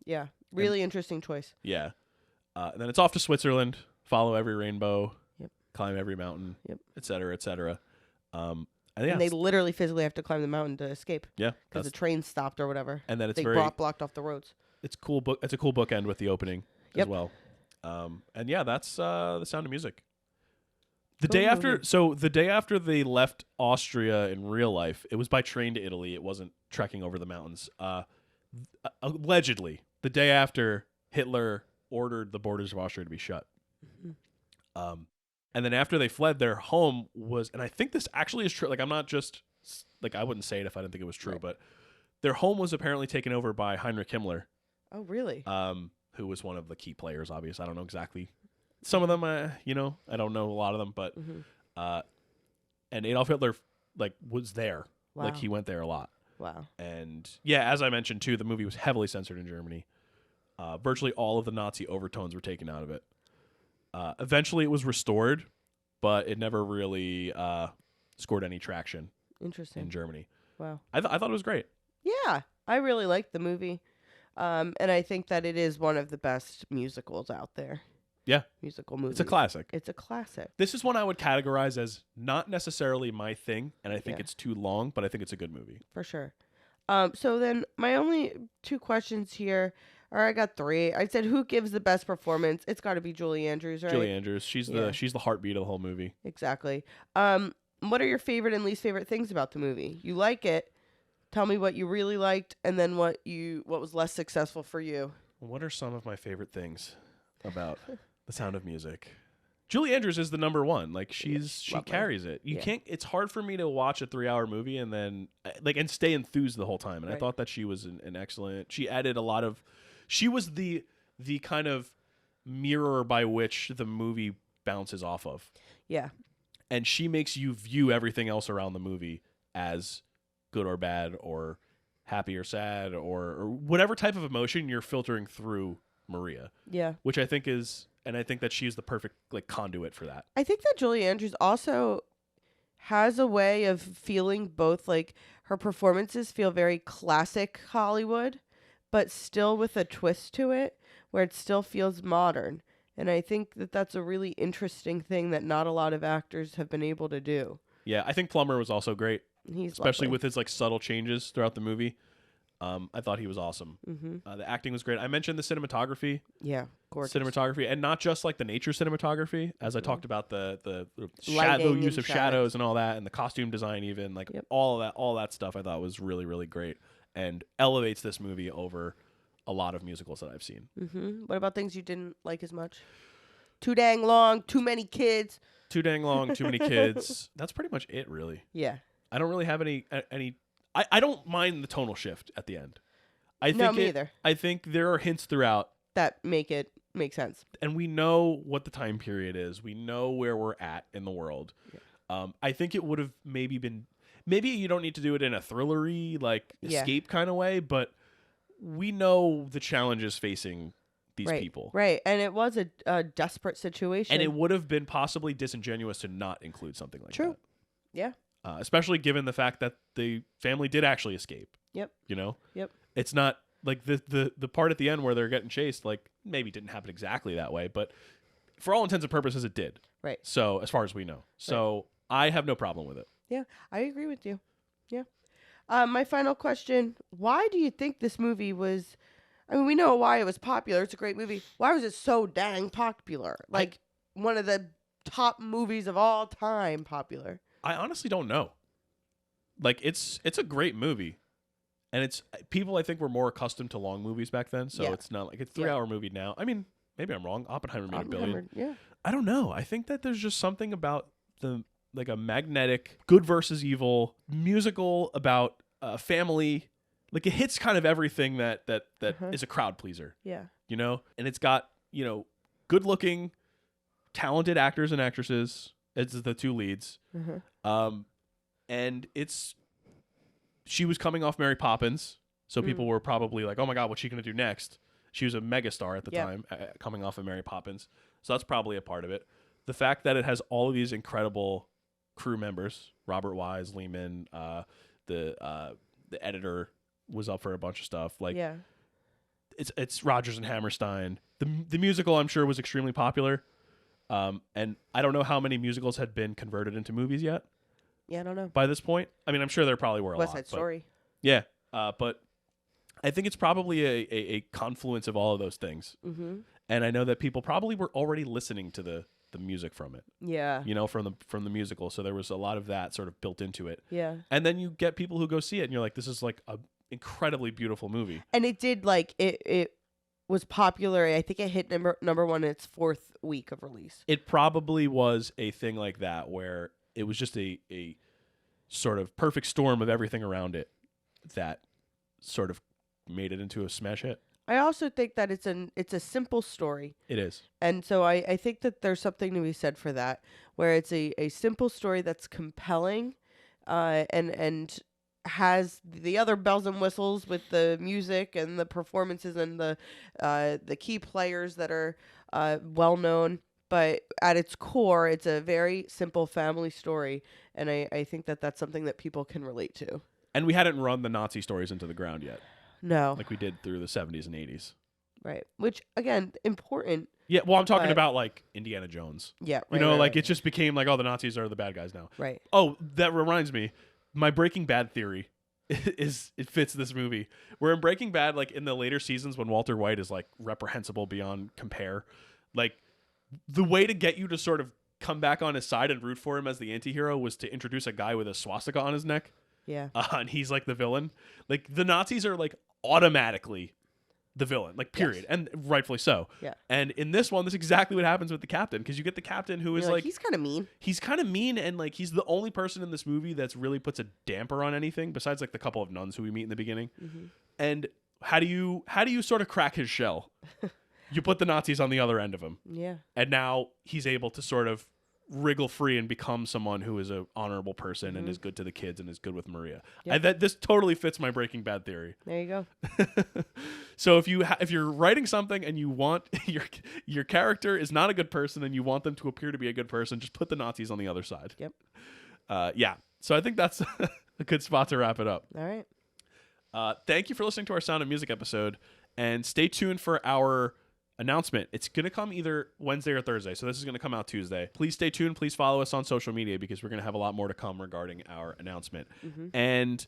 Yeah. Really interesting choice. Yeah. And then it's off to Switzerland, follow every rainbow, climb every mountain, et cetera, et cetera. And they literally physically have to climb the mountain to escape. Yeah. Because the train stopped or whatever. And then they blocked off the roads. It's cool. It's a cool bookend with the opening as well. And yeah, that's The Sound of Music. The day after they left Austria in real life, it was by train to Italy. It wasn't trekking over the mountains. Allegedly, the day after, Hitler ordered the borders of Austria to be shut. And then after they fled, their home was, and I think this actually is true. Like, I'm not just, like, I wouldn't say it if I didn't think it was true, but their home was apparently taken over by Heinrich Himmler. Oh, really? Who was one of the key players, obviously. I don't know exactly. Some of them, I don't know a lot of them, but, and Adolf Hitler, like, was there. Wow. Like, he went there a lot. Wow. And, yeah, as I mentioned, too, the movie was heavily censored in Germany. Virtually all of the Nazi overtones were taken out of it. Eventually, it was restored, but it never really scored any traction. Interesting. In Germany. Wow. I thought it was great. Yeah, I really liked the movie. And I think that it is one of the best musicals out there. Yeah. Musical movies. It's a classic. It's a classic. This is one I would categorize as not necessarily my thing, and I think it's too long, but I think it's a good movie. For sure. So then my only two questions here, or I got three. I said, who gives the best performance? It's got to be Julie Andrews, right? Julie Andrews. She's the heartbeat of the whole movie. Exactly. What are your favorite and least favorite things about the movie? You like it. Tell me what you really liked, and then what was less successful for you. What are some of my favorite things about The Sound of Music? Julie Andrews is the number one. Like she lovely. carries it. You Yeah. can't. It's hard for me to watch a 3-hour movie and then and stay enthused the whole time. And I Right. thought that she was an excellent. She added a lot of. She was the kind of mirror by which the movie bounces off of. Yeah. And she makes you view everything else around the movie as good or bad or happy or sad or whatever type of emotion you're filtering through Maria. Yeah. Which I think is. And I think that she's the perfect like conduit for that. I think that Julie Andrews also has a way of feeling both, like her performances feel very classic Hollywood, but still with a twist to it where it still feels modern. And I think that that's a really interesting thing that not a lot of actors have been able to do. Yeah, I think Plummer was also great, He's especially lovely. with his like subtle changes throughout the movie. I thought he was awesome. Mm-hmm. The acting was great. I mentioned the cinematography, Yeah, gorgeous. and not just like the nature cinematography, as I talked about the Lighting use and of shadows and all that, and the costume design, even like Yep. all that stuff. I thought was really really great and elevates this movie over a lot of musicals that I've seen. Mm-hmm. What about things you didn't like as much? Too dang long, too many kids. Too dang long, too many kids. That's pretty much it, really. Yeah. I don't really have any. I don't mind the tonal shift at the end. I No, think me either. I think there are hints throughout, That make it make sense. and we know what the time period is. We know where we're at in the world. Yeah. I think it would have maybe you don't need to do it in a thrillery like Yeah. escape kind of way, but we know the challenges facing these Right. people. Right. And it was a desperate situation. And it would have been possibly disingenuous to not include something like True. that. Yeah. Especially given the fact that the family did actually escape. Yep. You know? Yep. It's not like the part at the end where they're getting chased, like maybe didn't happen exactly that way, but for all intents and purposes, it did. Right. So as far as we know. So I have no problem with it. Yeah. I agree with you. Yeah. My final question, why do you think this movie was, I mean, we know why it was popular. It's a great movie. Why was it so dang popular? Like one of the top movies of all time popular. I honestly don't know. Like it's a great movie. And it's people I think were more accustomed to long movies back then, so Yeah. it's not like it's a 3-hour movie now. I mean, maybe I'm wrong. Oppenheimer made $1 billion. Yeah. I don't know. I think that there's just something about the like a magnetic good versus evil musical about family. Like it hits kind of everything that is a crowd pleaser. Yeah. You know, and it's got good looking, talented actors and actresses as the two leads. And she was coming off Mary Poppins, so people were probably like, "Oh my God, what's she gonna do next?" She was a megastar at the time, coming off of Mary Poppins, so that's probably a part of it. The fact that it has all of these incredible crew members, Robert Wise, Lehman, the editor was up for a bunch of stuff. Like, Yeah. it's Rodgers and Hammerstein. The musical, I'm sure, was extremely popular. And I don't know how many musicals had been converted into movies yet. Yeah, I don't know. By this point, I mean, I'm sure there probably were a West lot. Side Story. Yeah, but I think it's probably a confluence of all of those things. Mm-hmm. And I know that people probably were already listening to the music from it. Yeah. From the musical, so there was a lot of that sort of built into it. Yeah. And then you get people who go see it, and you're like, this is like a incredibly beautiful movie. And it did it was popular. I think it hit number one in its 4th week of release. It probably was a thing like that where it was just a sort of perfect storm of everything around it that sort of made it into a smash hit. I also think that it's a simple story. It is. And so I think that there's something to be said for that, where it's a simple story that's compelling, and has the other bells and whistles with the music and the performances and the key players that are well known. But at its core, it's a very simple family story, and I think that that's something that people can relate to. And we hadn't run the Nazi stories into the ground yet, No, like we did through the 70s and 80s. right? Which again, important. Yeah, well, I'm talking But- about like Indiana Jones. Yeah, You right, know, right, like right. it just became like, oh, the Nazis are the bad guys now. Right. Oh, that reminds me, my Breaking Bad theory it fits this movie. Where in Breaking Bad, like in the later seasons when Walter White is like reprehensible beyond compare, like the way to get you to sort of come back on his side and root for him as the anti-hero was to introduce a guy with a swastika on his neck. Yeah. And he's like the villain. Like the Nazis are like automatically the villain, like period, and rightfully so. Yeah. And in this one, that's exactly what happens with the captain, because you get the captain who is You're like he's kind of mean. He's kind of mean, and like he's the only person in this movie that's really puts a damper on anything, besides like the couple of nuns who we meet in the beginning. Mm-hmm. And how do you sort of crack his shell? You put the Nazis on the other end of him. Yeah. And now he's able to sort of wriggle free and become someone who is an honorable person and is good to the kids and is good with Maria. Yep. This totally fits my Breaking Bad theory. There you go. So if you're writing something and you want your character is not a good person and you want them to appear to be a good person, just put the Nazis on the other side. Yep. Yeah. So I think that's a good spot to wrap it up. All right. Thank you for listening to our Sound of Music episode, and stay tuned for our announcement. It's going to come either Wednesday or Thursday, so this is going to come out Tuesday. Please stay tuned. Please follow us on social media, because we're going to have a lot more to come regarding our announcement. Mm-hmm. And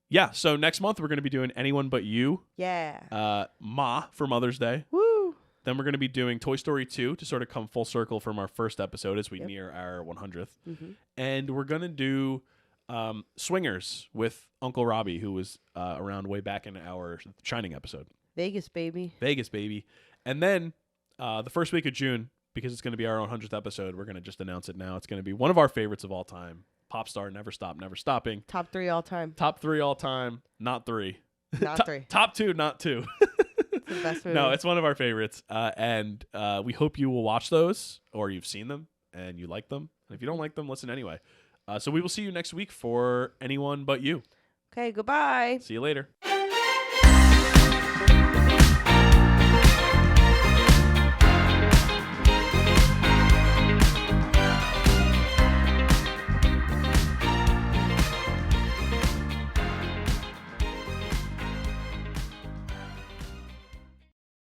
yeah, so next month we're going to be doing Anyone But You. Yeah. Ma for Mother's Day. Woo. Then we're going to be doing Toy Story 2 to sort of come full circle from our first episode as we near our 100th. Mm-hmm. And we're going to do Swingers with Uncle Robbie, who was around way back in our Shining episode. Vegas, baby. Vegas, baby. And then the first week of June, because it's going to be our 100th episode, we're going to just announce it now. It's going to be one of our favorites of all time. Pop star, Never Stop, Never Stopping. Top 3 all time. Top 3 all time, not 3. Not 3. Top 2, not 2. It's the best movie. No, it's one of our favorites. And we hope you will watch those, or you've seen them and you like them. And if you don't like them, listen anyway. So we will see you next week for Anyone But You. Okay, goodbye. See you later.